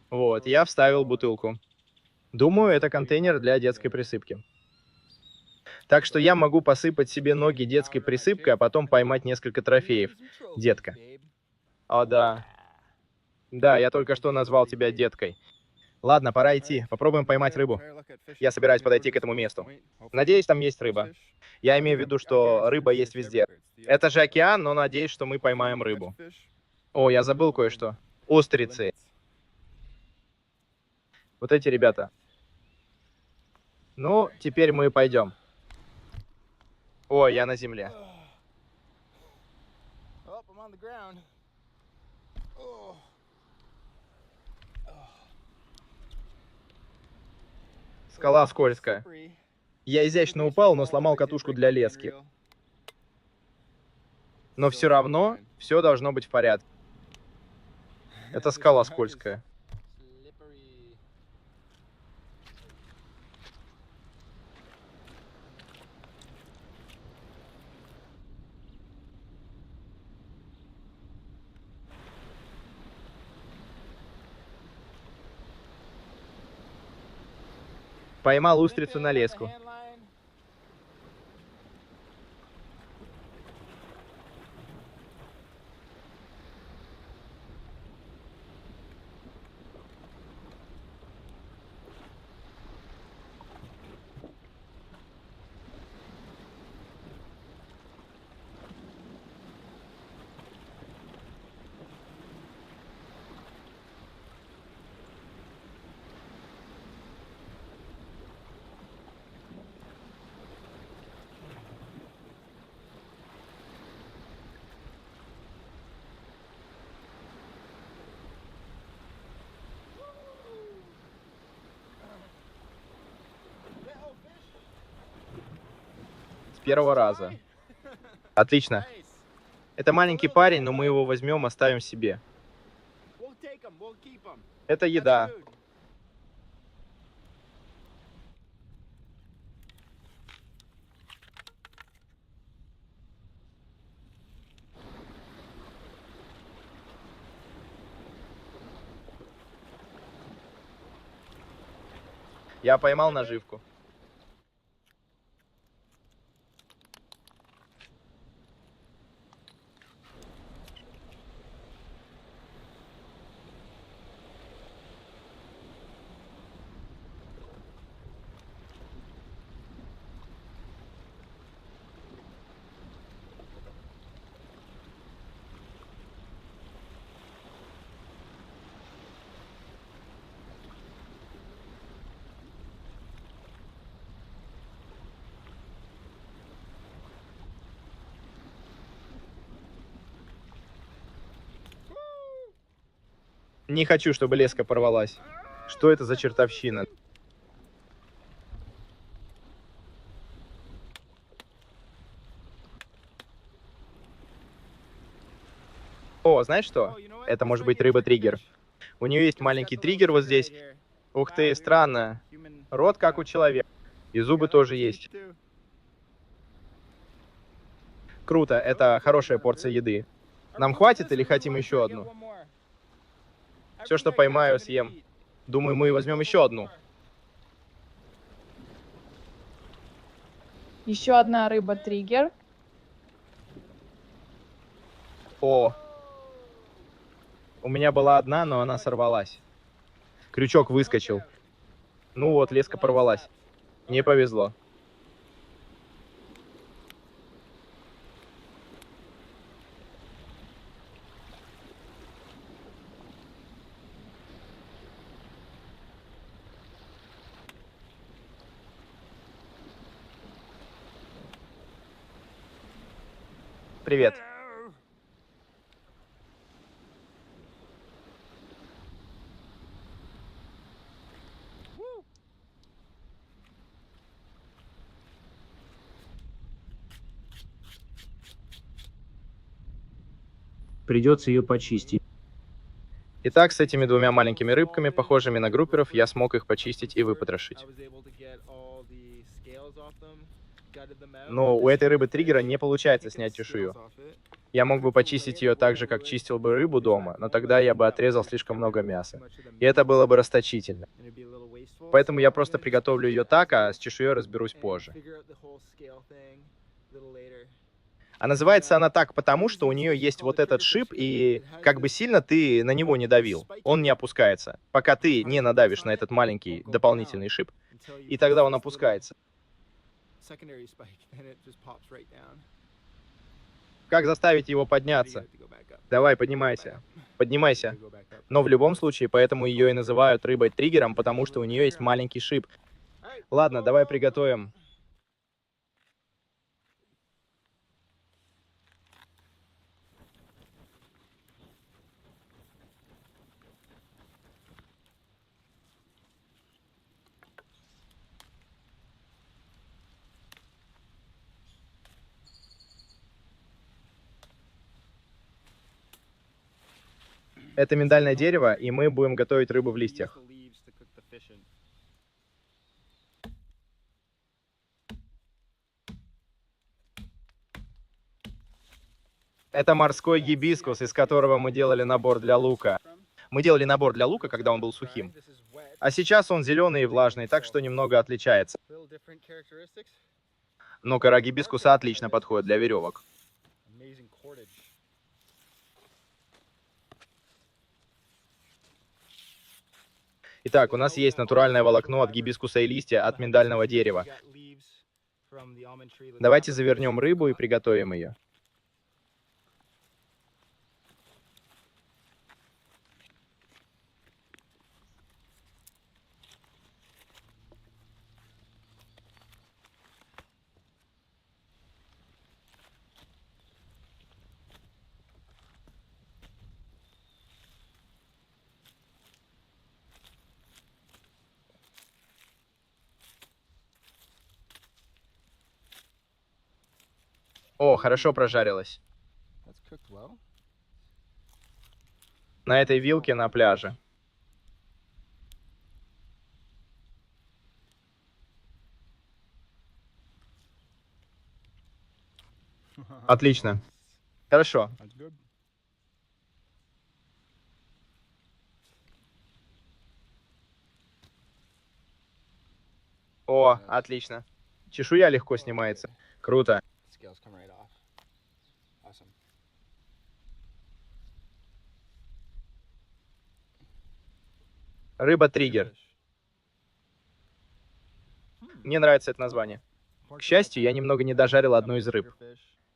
Speaker 1: Вот, я вставил бутылку. Думаю, это контейнер для детской присыпки. Так что я могу посыпать себе ноги детской присыпкой, а потом поймать несколько трофеев. Детка. О, да. Да, я только что назвал тебя деткой. Ладно, пора идти. Попробуем поймать рыбу. Я собираюсь подойти к этому месту. Надеюсь, там есть рыба. Я имею в виду, что рыба есть везде. Это же океан, но надеюсь, что мы поймаем рыбу. О, я забыл кое-что. Устрицы. Вот эти ребята. Ну, теперь мы пойдем. Ой, я на земле. Скала скользкая. Я изящно упал, но сломал катушку для лески. Но все равно все должно быть в порядке. Это скала скользкая. Поймал устрицу на леску. С первого раза. Отлично. Это маленький парень, но мы его возьмем, оставим себе. Это еда. Я поймал наживку. Не хочу, чтобы леска порвалась. Что это за чертовщина? О, знаешь что? Это может быть рыба-триггер. У нее есть маленький триггер вот здесь. Ух ты, странно. Рот как у человека. И зубы тоже есть. Круто, это хорошая порция еды. Нам хватит или хотим еще одну? Все, что поймаю, съем. Думаю, мы возьмем еще одну.
Speaker 2: Еще одна рыба-триггер.
Speaker 1: О, у меня была одна, но она сорвалась. Крючок выскочил. Ну вот, леска порвалась. Не повезло. Привет.
Speaker 6: Придется ее почистить.
Speaker 1: Итак, с этими двумя маленькими рыбками, похожими на групперов, я смог их почистить и выпотрошить. Но у этой рыбы-триггера не получается снять чешую. Я мог бы почистить ее так же, как чистил бы рыбу дома, но тогда я бы отрезал слишком много мяса. И это было бы расточительно. Поэтому я просто приготовлю ее так, а с чешуей разберусь позже. А называется она так потому, что у нее есть вот этот шип, и как бы сильно ты на него не давил, он не опускается, пока ты не надавишь на этот маленький дополнительный шип, и тогда он опускается. Как заставить его подняться? Давай, поднимайся. Поднимайся. Но в любом случае, поэтому ее и называют рыбой-триггером, потому что у нее есть маленький шип. Ладно, давай приготовим. Это миндальное дерево, и мы будем готовить рыбу в листьях. Это морской гибискус, из которого мы делали набор для лука. Мы делали набор для лука, когда он был сухим. А сейчас он зеленый и влажный, так что немного отличается. Но кора гибискуса отлично подходит для веревок. Итак, у нас есть натуральное волокно от гибискуса и листья от миндального дерева. Давайте завернем рыбу и приготовим ее. О, хорошо прожарилась. На этой вилке на пляже. Отлично. Хорошо. О, отлично. Чешуя легко снимается. Круто.
Speaker 3: Scales come right off. Awesome.
Speaker 1: Рыба-триггер. Мне нравится это название. К счастью, я немного не дожарил одну из рыб.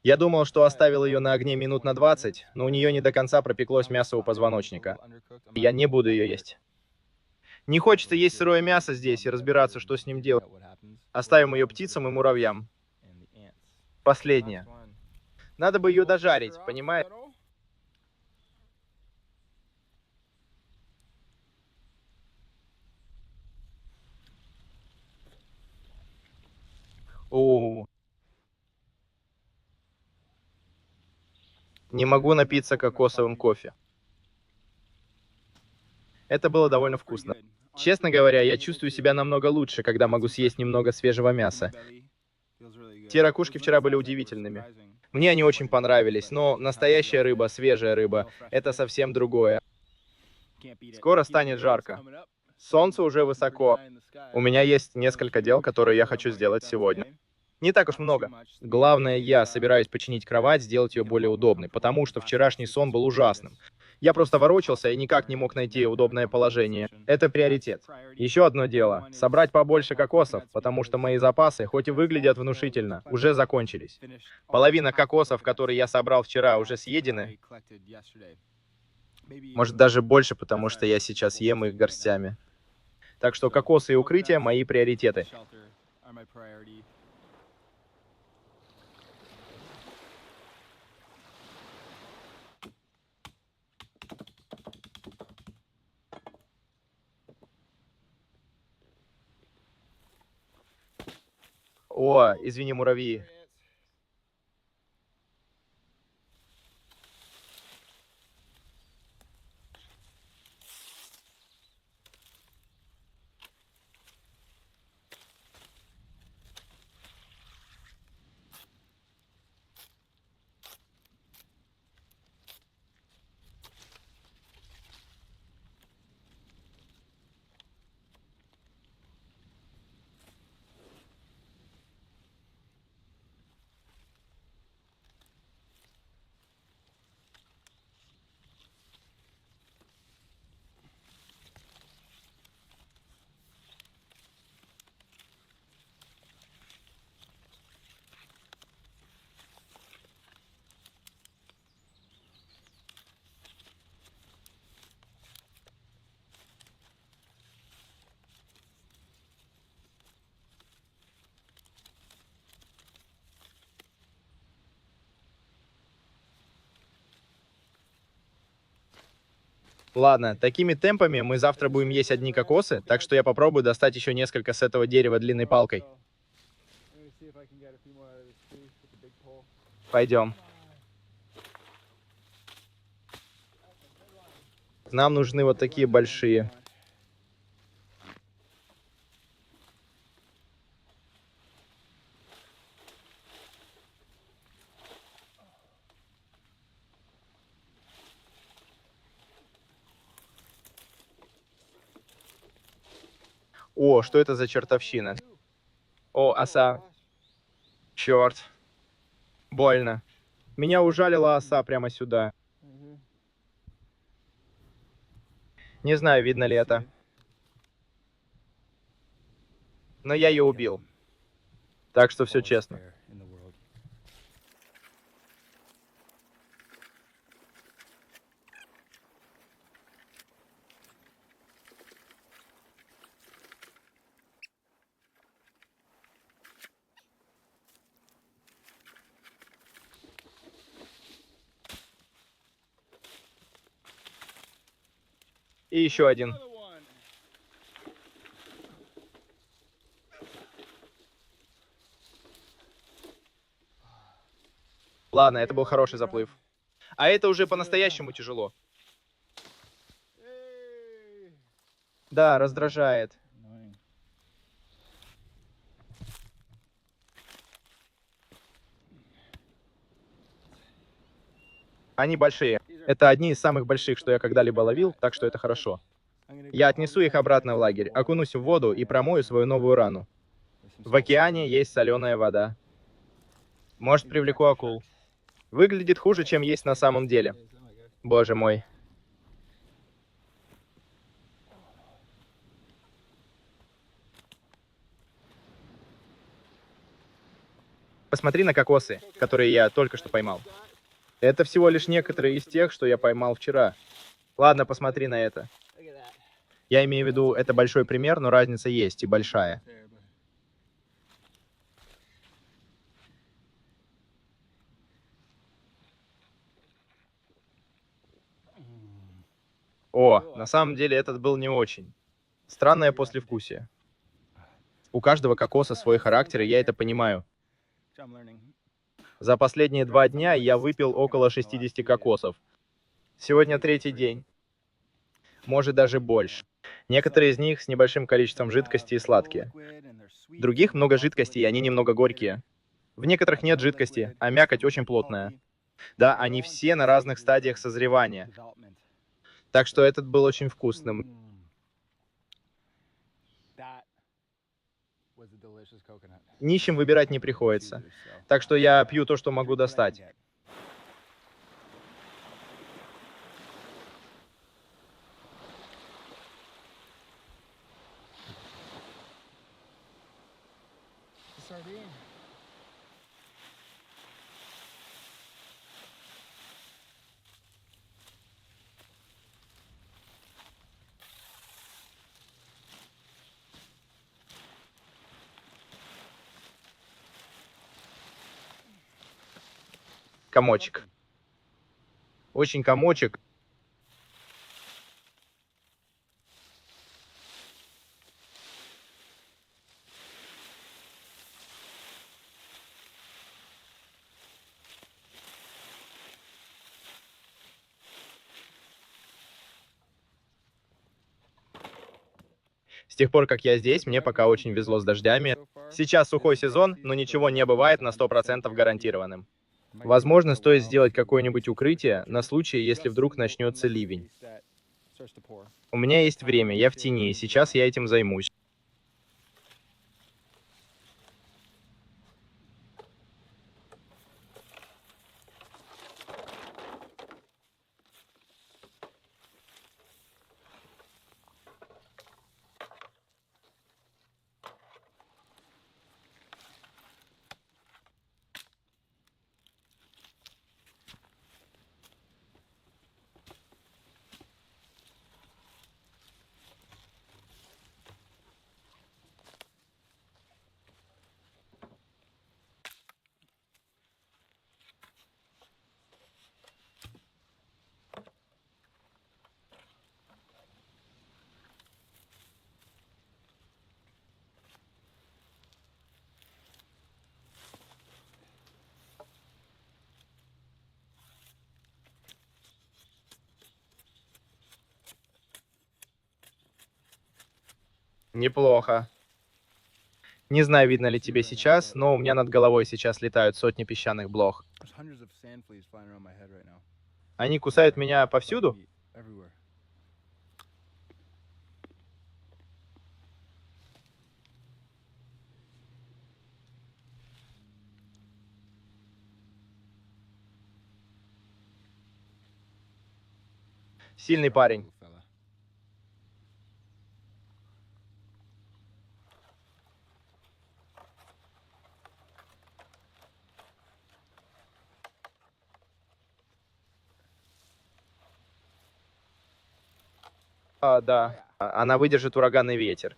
Speaker 1: Я думал, что оставил ее на огне минут на 20, но у нее не до конца пропеклось мясо у позвоночника. Я не буду ее есть. Не хочется есть сырое мясо здесь и разбираться, что с ним делать. Оставим ее птицам и муравьям. Последнее. Надо бы ее дожарить, понимаешь? Оу. Не могу напиться кокосовым кофе. Это было довольно вкусно. Честно говоря, я чувствую себя намного лучше, когда могу съесть немного свежего мяса. Те ракушки вчера были удивительными. Мне они очень понравились, но настоящая рыба, свежая рыба — это совсем другое. Скоро станет жарко. Солнце уже высоко. У меня есть несколько дел, которые я хочу сделать сегодня. Не так уж много. Главное, я собираюсь починить кровать, сделать ее более удобной, потому что вчерашний сон был ужасным. Я просто ворочался и никак не мог найти удобное положение. Это приоритет. Еще одно дело — собрать побольше кокосов, потому что мои запасы, хоть и выглядят внушительно, уже закончились. Половина кокосов, которые я собрал вчера, уже съедены. Может, даже больше, потому что я сейчас ем их горстями. Так что кокосы и укрытия — мои приоритеты. О, извини, муравьи. Ладно, такими темпами мы завтра будем есть одни кокосы, так что я попробую достать еще несколько с этого дерева длинной палкой. Пойдем. Нам нужны вот такие большие. О, что это за чертовщина? О, оса. Черт. Больно. Меня ужалила оса прямо сюда. Не знаю, видно ли это. Но я ее убил. Так что все честно. И еще один. Ладно, это был хороший заплыв. А это уже по-настоящему тяжело. Да, раздражает. Они большие. Это одни из самых больших, что я когда-либо ловил, так что это хорошо. Я отнесу их обратно в лагерь, окунусь в воду и промою свою новую рану. В океане есть соленая вода. Может, привлеку акул. Выглядит хуже, чем есть на самом деле. Боже мой. Посмотри на кокосы, которые я только что поймал. Это всего лишь некоторые из тех, что я поймал вчера. Ладно, посмотри на это. Я имею в виду, это большой пример, но разница есть и большая. О, на самом деле этот был не очень. Странное послевкусие. У каждого кокоса свой характер, и я это понимаю. За последние 2 дня я выпил около 60 кокосов. Сегодня 3-й день. Может, даже больше. Некоторые из них с небольшим количеством жидкости и сладкие. Других много жидкости, и они немного горькие. В некоторых нет жидкости, а мякоть очень плотная. Да, они все на разных стадиях созревания. Так что этот был очень вкусным. Нищим выбирать не приходится. Так что я пью то, что могу достать. Комочек. Очень комочек. С тех пор, как я здесь, мне пока очень везло с дождями. Сейчас сухой сезон, но ничего не бывает на 100% гарантированным. Возможно, стоит сделать какое-нибудь укрытие на случай, если вдруг начнется ливень. У меня есть время, я в тени, и сейчас я этим займусь. Неплохо. Не знаю, видно ли тебе сейчас, но у меня над головой сейчас летают сотни песчаных блох. Они кусают меня повсюду? Сильный парень. Да. Она выдержит ураганный ветер.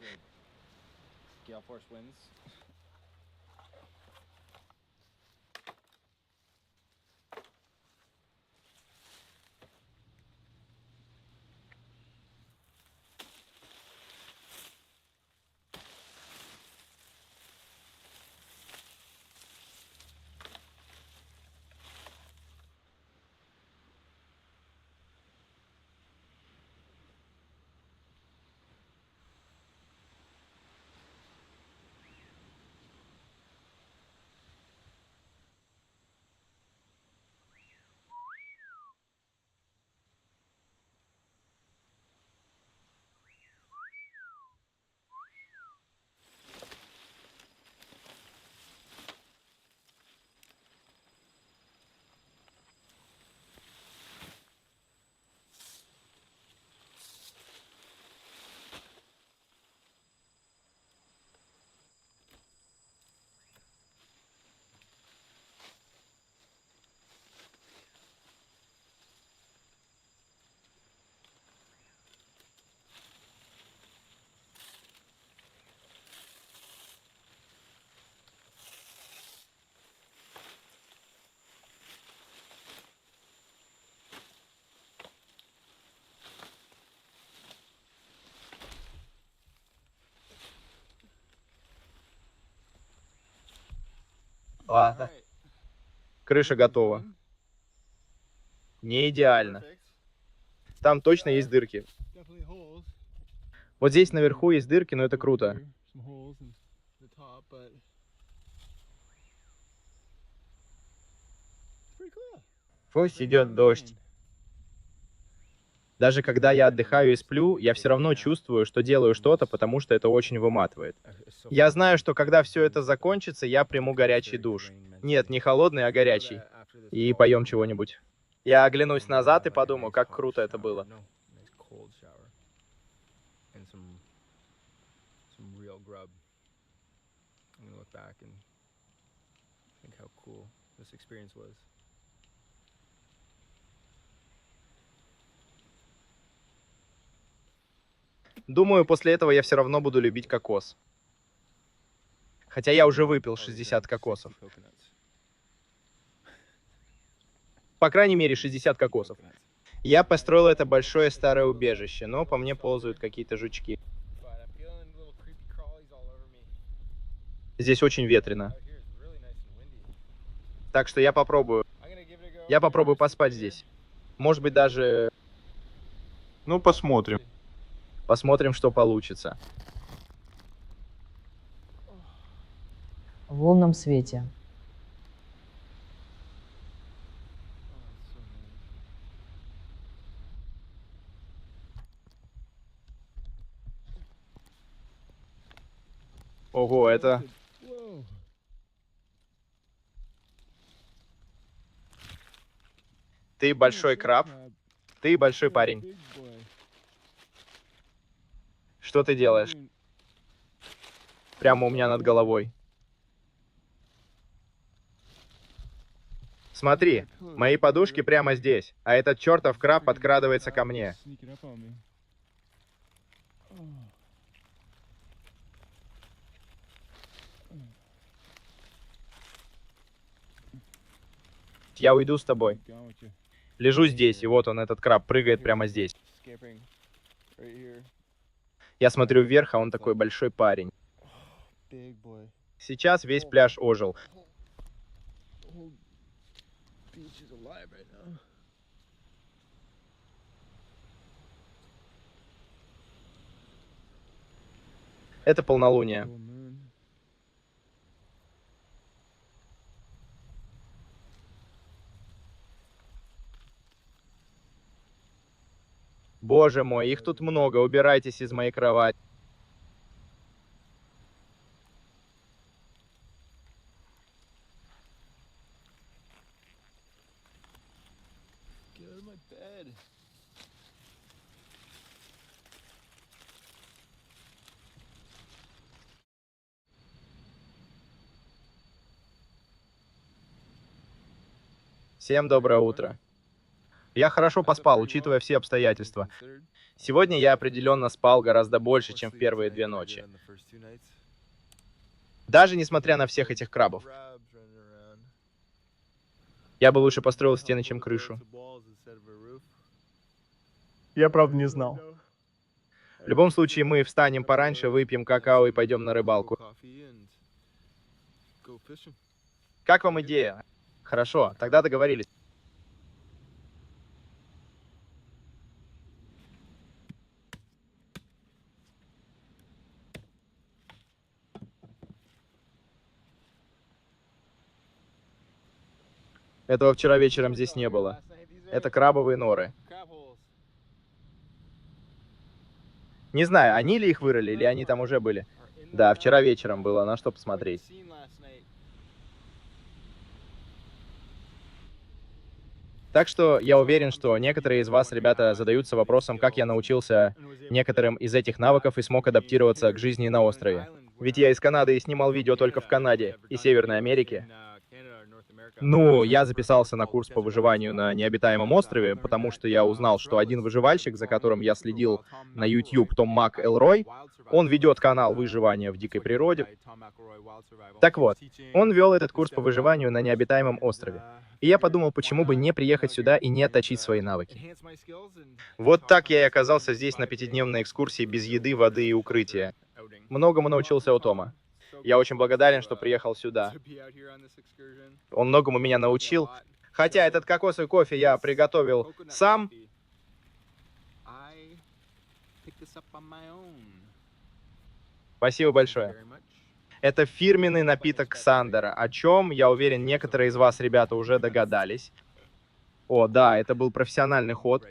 Speaker 1: Ладно. Крыша готова. Не идеально. Там точно есть дырки. Вот здесь наверху есть дырки, но это круто. Пусть идет дождь. Даже когда я отдыхаю и сплю, я все равно чувствую, что делаю что-то, потому что это очень выматывает. Я знаю, что когда все это закончится, я приму горячий душ. Нет, не холодный, а горячий. И поем чего-нибудь. Я оглянусь назад и подумаю, как круто это было. Думаю, после этого я все равно буду любить кокос. Хотя я уже выпил 60 кокосов. По крайней мере, 60 кокосов. Я построил это большое старое убежище, но по мне ползают какие-то жучки. Здесь очень ветрено. Так что я попробую. Я попробую поспать здесь. Может быть, даже...
Speaker 4: Ну, посмотрим.
Speaker 1: Посмотрим, что получится.
Speaker 7: В лунном свете.
Speaker 1: Ого, это... Ты большой краб? Ты большой парень. Что ты делаешь? Прямо у меня над головой. Смотри, мои подушки прямо здесь, а этот чертов краб подкрадывается ко мне. Я уйду с тобой. Лежу здесь, и вот он, этот краб, прыгает прямо здесь. Я смотрю вверх, а он такой большой парень. Сейчас весь пляж ожил. Это полнолуние. Боже мой, их тут много, убирайтесь из моей кровати. Всем доброе утро. Я хорошо поспал, учитывая все обстоятельства. Сегодня я определенно спал гораздо больше, чем в первые 2 ночи. Даже несмотря на всех этих крабов. Я бы лучше построил стены, чем крышу.
Speaker 8: Я правда не знал.
Speaker 1: В любом случае, мы встанем пораньше, выпьем какао и пойдем на рыбалку. Как вам идея? Хорошо, тогда договорились. Этого вчера вечером здесь не было. Это крабовые норы. Не знаю, они ли их вырыли, или они там уже были. Да, вчера вечером было, на что посмотреть. Так что я уверен, что некоторые из вас, ребята, задаются вопросом, как я научился некоторым из этих навыков и смог адаптироваться к жизни на острове. Ведь я из Канады и снимал видео только в Канаде и Северной Америке. Ну, я записался на курс по выживанию на необитаемом острове, потому что я узнал, что один выживальщик, за которым я следил на YouTube, Том Мак Элрой, он ведет канал выживания в дикой природе. Так вот, он вел этот курс по выживанию на необитаемом острове. И я подумал, почему бы не приехать сюда и не отточить свои навыки. Вот так я и оказался здесь на 5-дневной экскурсии без еды, воды и укрытия. Многому научился у Тома. Я очень благодарен, что приехал сюда. Он многому меня научил. Хотя этот кокосовый кофе я приготовил сам. Спасибо большое. Это фирменный напиток Сандера, о чем, я уверен, некоторые из вас, ребята, уже догадались. О, да, это был профессиональный ход.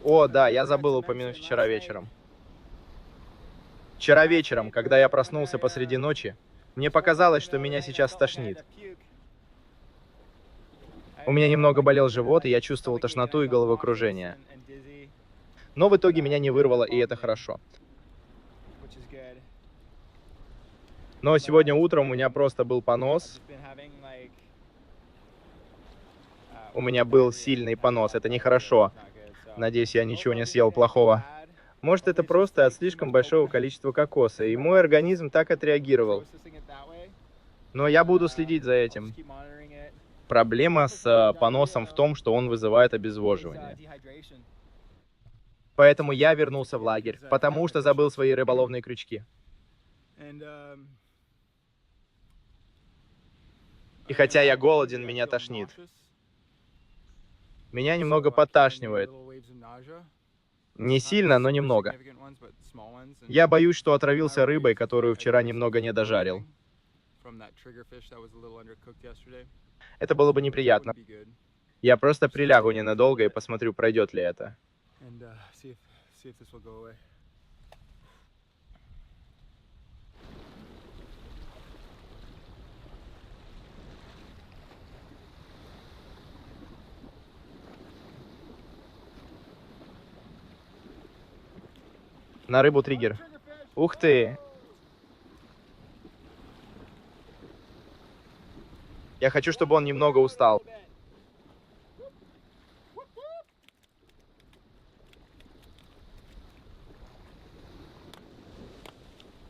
Speaker 1: О, да, я забыл упомянуть вчера вечером. Вчера вечером, когда я проснулся посреди ночи, мне показалось, что меня сейчас стошнит. У меня немного болел живот, и я чувствовал тошноту и головокружение. Но в итоге меня не вырвало, и это хорошо. Но сегодня утром у меня просто был понос. У меня был сильный понос, это нехорошо. Надеюсь, я ничего не съел плохого. Может, это просто от слишком большого количества кокоса, и мой организм так отреагировал. Но я буду следить за этим. Проблема с поносом в том, что он вызывает обезвоживание. Поэтому я вернулся в лагерь, потому что забыл свои рыболовные крючки. И хотя я голоден, меня тошнит. Меня немного подташнивает. Не сильно, но немного. Я боюсь, что отравился рыбой, которую вчера немного не дожарил. Это было бы неприятно. Я просто прилягу ненадолго и посмотрю, пройдет ли это. На рыбу триггер. Ух ты! Я хочу, чтобы он немного устал.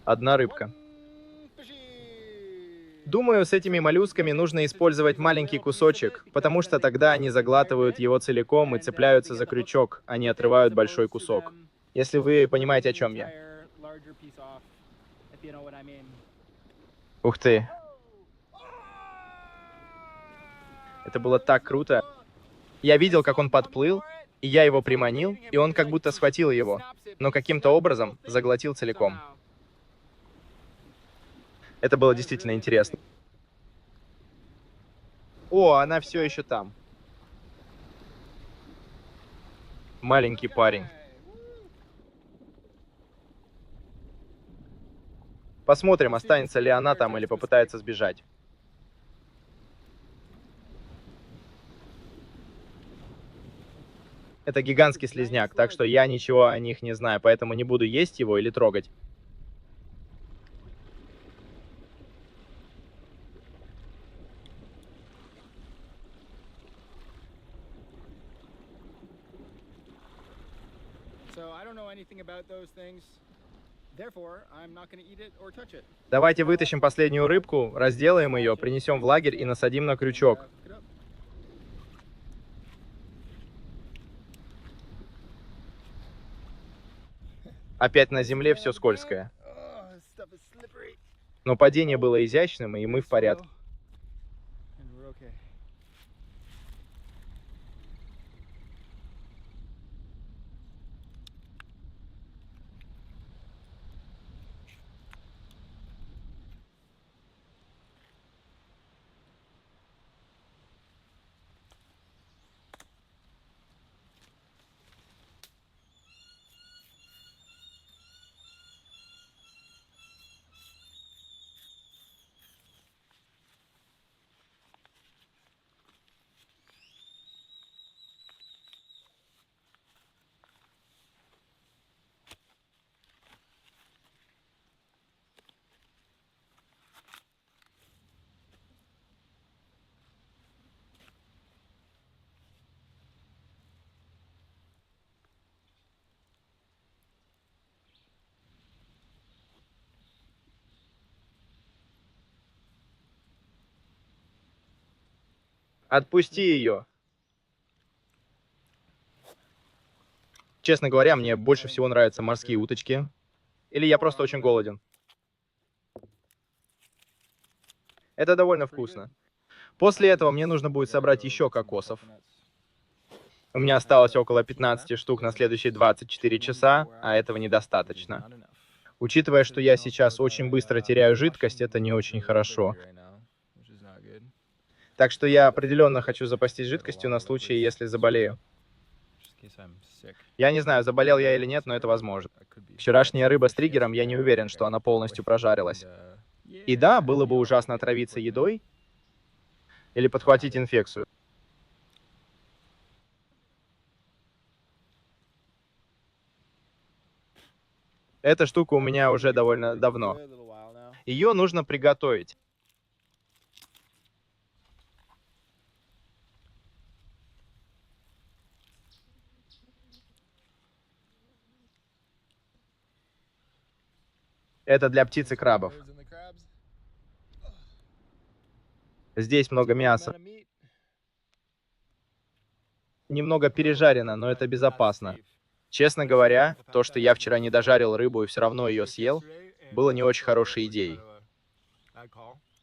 Speaker 1: Одна рыбка. Думаю, с этими моллюсками нужно использовать маленький кусочек, потому что тогда они заглатывают его целиком и цепляются за крючок, а не отрывают большой кусок. Если вы понимаете, о чем я. Ух ты. Это было так круто. Я видел, как он подплыл, и я его приманил, и он как будто схватил его, но каким-то образом заглотил целиком. Это было действительно интересно. О, она все еще там. Маленький парень. Посмотрим, останется ли она там или попытается сбежать. Это гигантский слизняк, так что я ничего о них не знаю, поэтому не буду есть его или трогать. Давайте вытащим последнюю рыбку, разделаем ее, принесем в лагерь и насадим на крючок. Опять на земле все скользкое. Но падение было изящным, и мы в порядке. Отпусти ее. Честно говоря, мне больше всего нравятся морские уточки. Или я просто очень голоден. Это довольно вкусно. После этого мне нужно будет собрать еще кокосов. У меня осталось около 15 штук на следующие 24 часа, а этого недостаточно. Учитывая, что я сейчас очень быстро теряю жидкость, это не очень хорошо. Так что я определенно хочу запастись жидкостью на случай, если заболею. Я не знаю, заболел я или нет, но это возможно. Вчерашняя рыба с триггером, я не уверен, что она полностью прожарилась. И да, было бы ужасно отравиться едой или подхватить инфекцию. Эта штука у меня уже довольно давно. Ее нужно приготовить. Это для птиц и крабов. Здесь много мяса. Немного пережарено, но это безопасно. Честно говоря, то, что я вчера не дожарил рыбу и все равно ее съел, было не очень хорошей идеей.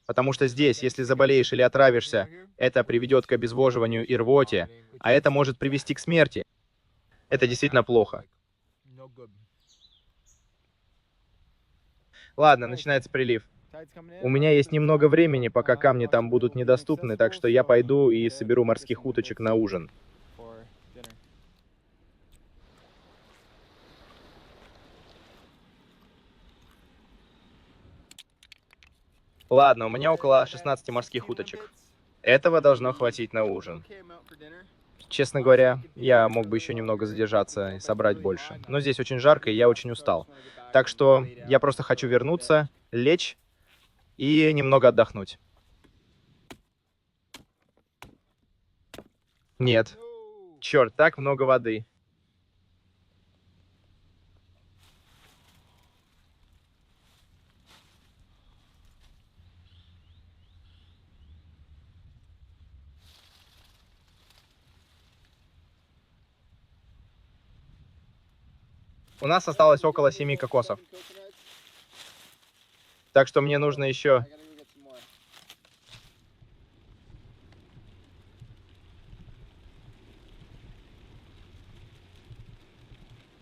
Speaker 1: Потому что здесь, если заболеешь или отравишься, это приведет к обезвоживанию и рвоте, а это может привести к смерти. Это действительно плохо. Ладно, начинается прилив. У меня есть немного времени, пока камни там будут недоступны, так что я пойду и соберу морских уточек на ужин. Ладно, у меня около 16 морских уточек. Этого должно хватить на ужин. Честно говоря, я мог бы еще немного задержаться и собрать больше. Но здесь очень жарко, и я очень устал. Так что я просто хочу вернуться, лечь и немного отдохнуть. Нет. Черт, так много воды. У нас осталось около 7 кокосов. Так что мне нужно еще...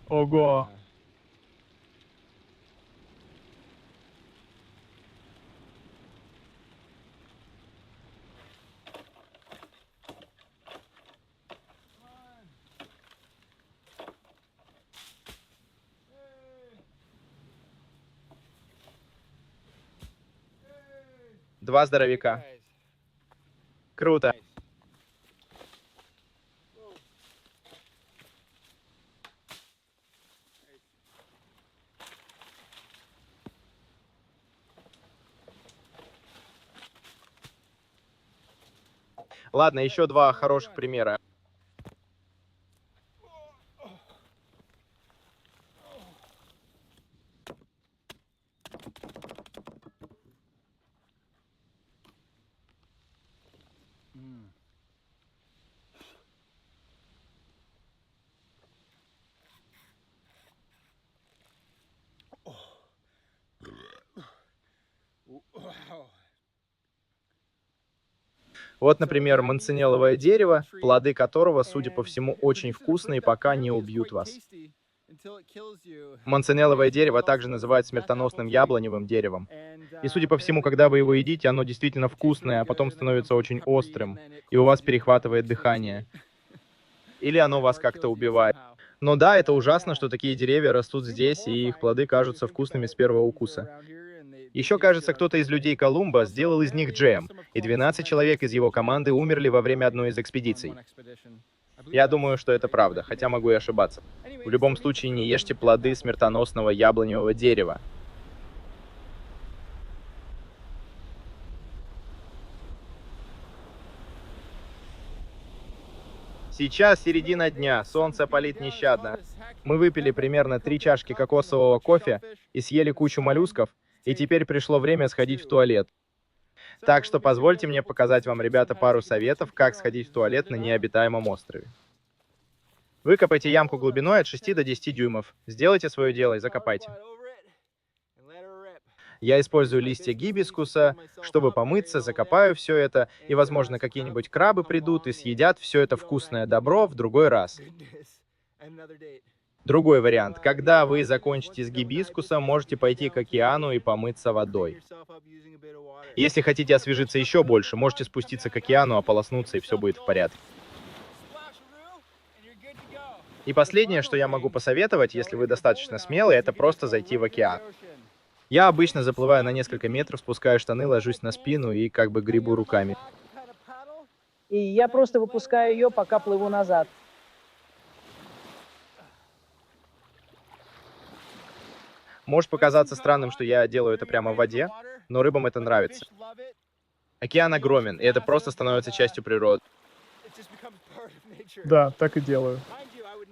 Speaker 8: Ого.
Speaker 1: Два здоровяка. Круто. Ладно, еще два хороших примера. Вот, например, манцинеловое дерево, плоды которого, судя по всему, очень вкусные, пока не убьют вас. Манцинеловое дерево также называют смертоносным яблоневым деревом. И, судя по всему, когда вы его едите, оно действительно вкусное, а потом становится очень острым, и у вас перехватывает дыхание. Или оно вас как-то убивает. Но да, это ужасно, что такие деревья растут здесь, и их плоды кажутся вкусными с первого укуса. Еще, кажется, кто-то из людей Колумба сделал из них джем, и 12 человек из его команды умерли во время одной из экспедиций. Я думаю, что это правда, хотя могу и ошибаться. В любом случае, не ешьте плоды смертоносного яблоневого дерева. Сейчас середина дня, солнце палит нещадно. Мы выпили примерно 3 чашки кокосового кофе и съели кучу моллюсков, и теперь пришло время сходить в туалет. Так что позвольте мне показать вам, ребята, пару советов, как сходить в туалет на необитаемом острове. Выкопайте ямку глубиной от 6 до 10 дюймов. Сделайте свое дело и закопайте. Я использую листья гибискуса, чтобы помыться, закопаю все это, и, возможно, какие-нибудь крабы придут и съедят все это вкусное добро в другой раз. Другой вариант. Когда вы закончите с гибискусом, можете пойти к океану и помыться водой. Если хотите освежиться еще больше, можете спуститься к океану, ополоснуться, и все будет в порядке. И последнее, что я могу посоветовать, если вы достаточно смелый, это просто зайти в океан. Я обычно заплываю на несколько метров, спускаю штаны, ложусь на спину и как бы гребу руками.
Speaker 9: И я просто выпускаю ее, пока плыву назад.
Speaker 1: Может показаться странным, что я делаю это прямо в воде, но рыбам это нравится. Океан огромен, и это просто становится частью природы.
Speaker 8: Да, так и делаю.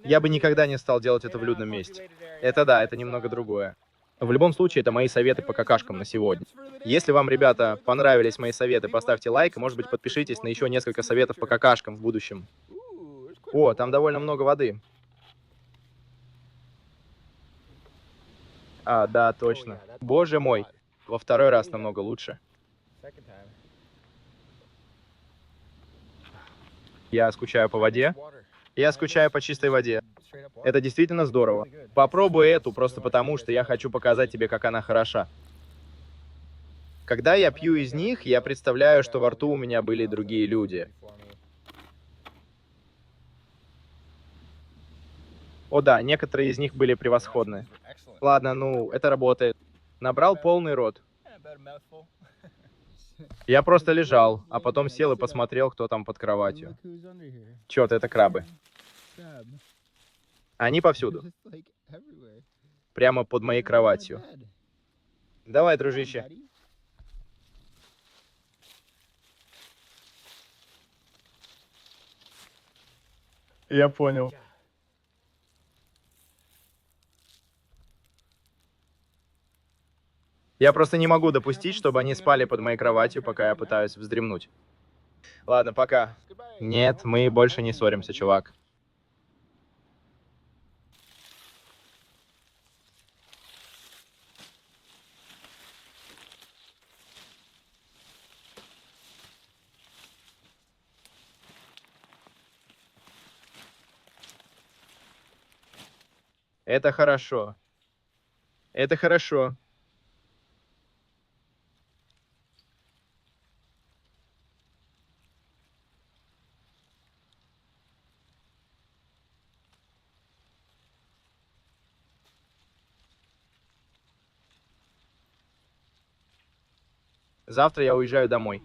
Speaker 1: Я бы никогда не стал делать это в людном месте. Это да, это немного другое. В любом случае, это мои советы по какашкам на сегодня. Если вам, ребята, понравились мои советы, поставьте лайк, и, может быть, подпишитесь на еще несколько советов по какашкам в будущем. О, там довольно много воды. А, да, точно. Боже мой. Во второй раз намного лучше. Я скучаю по воде. Я скучаю по чистой воде. Это действительно здорово. Попробуй эту, просто потому, что я хочу показать тебе, как она хороша. Когда я пью из них, я представляю, что во рту у меня были другие люди. О да, некоторые из них были превосходны. Ладно, ну, это работает. Набрал полный рот. Я просто лежал, а потом сел и посмотрел, кто там под кроватью. Черт, это крабы. Они повсюду. Прямо под моей кроватью. Давай, дружище.
Speaker 8: Я понял.
Speaker 1: Я просто не могу допустить, чтобы они спали под моей кроватью, пока я пытаюсь вздремнуть. Ладно, пока. Нет, мы больше не ссоримся, чувак. Это хорошо. Это хорошо. Завтра я уезжаю домой.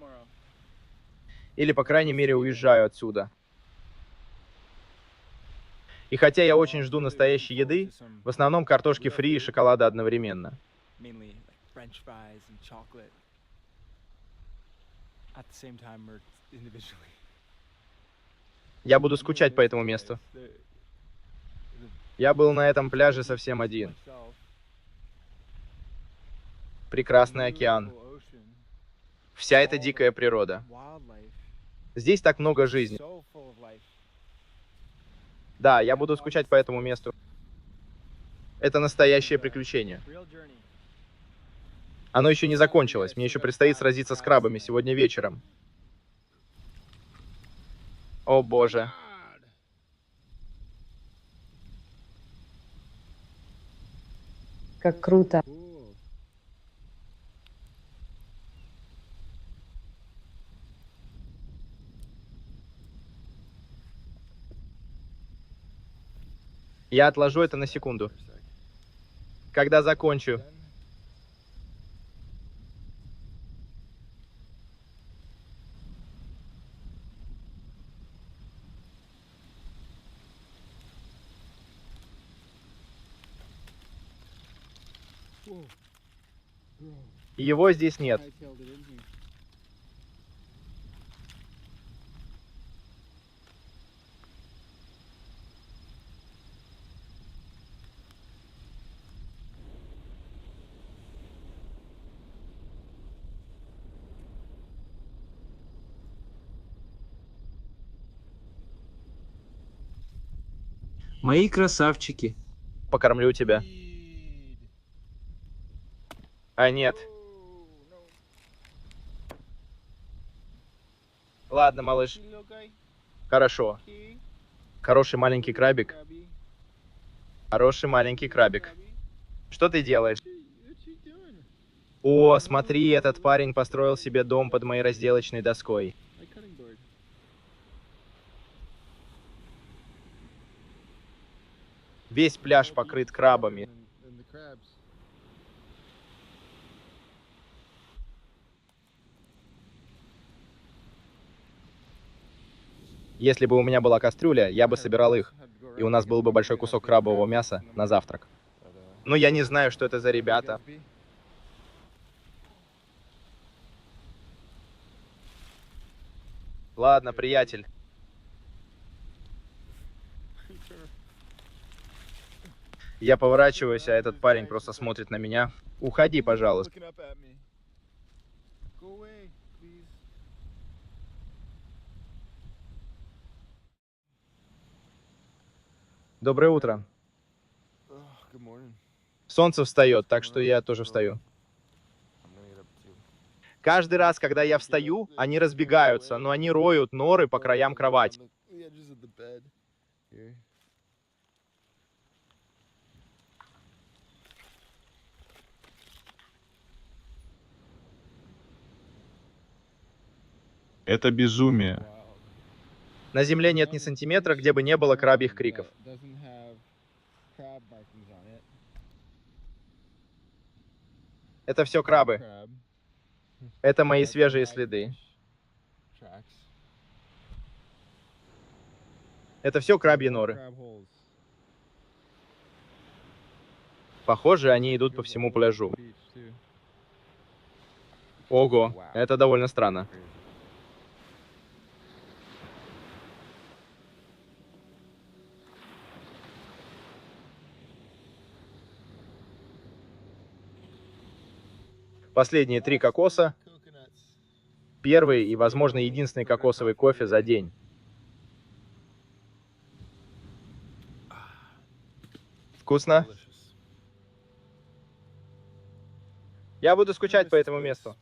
Speaker 1: Или, по крайней мере, уезжаю отсюда. И хотя я очень жду настоящей еды, в основном картошки фри и шоколада одновременно. Я буду скучать по этому месту. Я был на этом пляже совсем один. Прекрасный океан. Вся эта дикая природа. Здесь так много жизни. Да, я буду скучать по этому месту. Это настоящее приключение. Оно еще не закончилось. Мне еще предстоит сразиться с крабами сегодня вечером. О боже.
Speaker 7: Как круто.
Speaker 1: Я отложу это на секунду. Когда закончу. Его здесь нет.
Speaker 6: Мои красавчики.
Speaker 1: Покормлю тебя. А нет, Ладно, малыш. Хорошо. Хороший маленький крабик. Хороший маленький крабик. Что ты делаешь? О, смотри, этот парень построил себе дом под моей разделочной доской. Весь пляж покрыт крабами. Если бы у меня была кастрюля, я бы собирал их, и у нас был бы большой кусок крабового мяса на завтрак. Но я не знаю, что это за ребята. Ладно, приятель. Я поворачиваюсь, а этот парень просто смотрит на меня. Уходи, пожалуйста. Доброе утро. Солнце встает, так что я тоже встаю. Каждый раз, когда я встаю, они разбегаются, но они роют норы по краям кровати.
Speaker 4: Это безумие.
Speaker 1: На земле нет ни сантиметра, где бы не было крабьих криков. Это все крабы. Это мои свежие следы. Это все крабьи норы. Похоже, они идут по всему пляжу. Ого, это довольно странно. Последние 3 кокоса. Первый и, возможно, единственный кокосовый кофе за день. Вкусно? Я буду скучать по этому месту.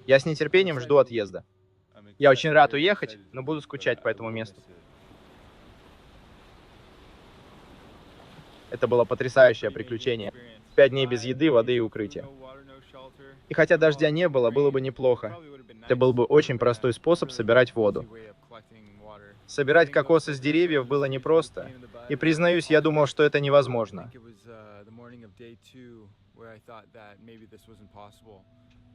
Speaker 1: Я с нетерпением жду отъезда. Я очень рад уехать, но буду скучать по этому месту. Это было потрясающее приключение. 5 дней без еды, воды и укрытия. И хотя дождя не было, было бы неплохо. Это был бы очень простой способ собирать воду. Собирать кокосы с деревьев было непросто. И, признаюсь, я думал, что это невозможно.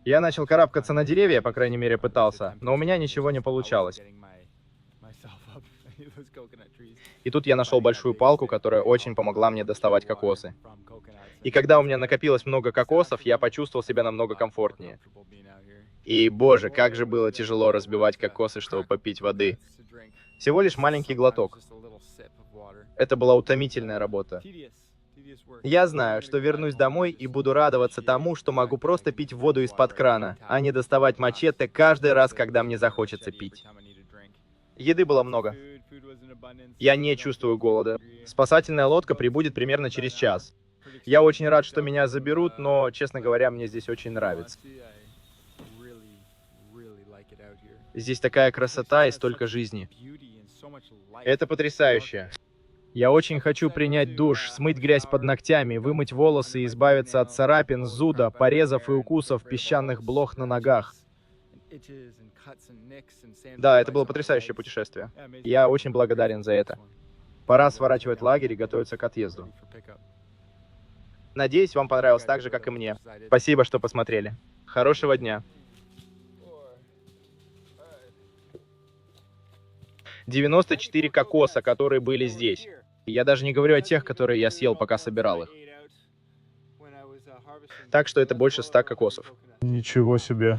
Speaker 1: Я начал карабкаться на деревья, по крайней мере, пытался, но у меня ничего не получалось. И тут я нашел большую палку, которая очень помогла мне доставать кокосы. И когда у меня накопилось много кокосов, я почувствовал себя намного комфортнее. И, боже, как же было тяжело разбивать кокосы, чтобы попить воды. Всего лишь маленький глоток. Это была утомительная работа. Я знаю, что вернусь домой и буду радоваться тому, что могу просто пить воду из-под крана, а не доставать мачете каждый раз, когда мне захочется пить. Еды было много. Я не чувствую голода. Спасательная лодка прибудет примерно через час. Я очень рад, что меня заберут, но, честно говоря, мне здесь очень нравится. Здесь такая красота и столько жизни. Это потрясающе. Я очень хочу принять душ, смыть грязь под ногтями, вымыть волосы и избавиться от царапин, зуда, порезов и укусов песчаных блох на ногах. Да, это было потрясающее путешествие. Я очень благодарен за это. Пора сворачивать лагерь и готовиться к отъезду. Надеюсь, вам понравилось так же, как и мне. Спасибо, что посмотрели. Хорошего дня. 94 кокоса, которые были здесь. Я даже не говорю о тех, которые я съел, пока собирал их. Так что это больше 100 кокосов.
Speaker 8: Ничего себе.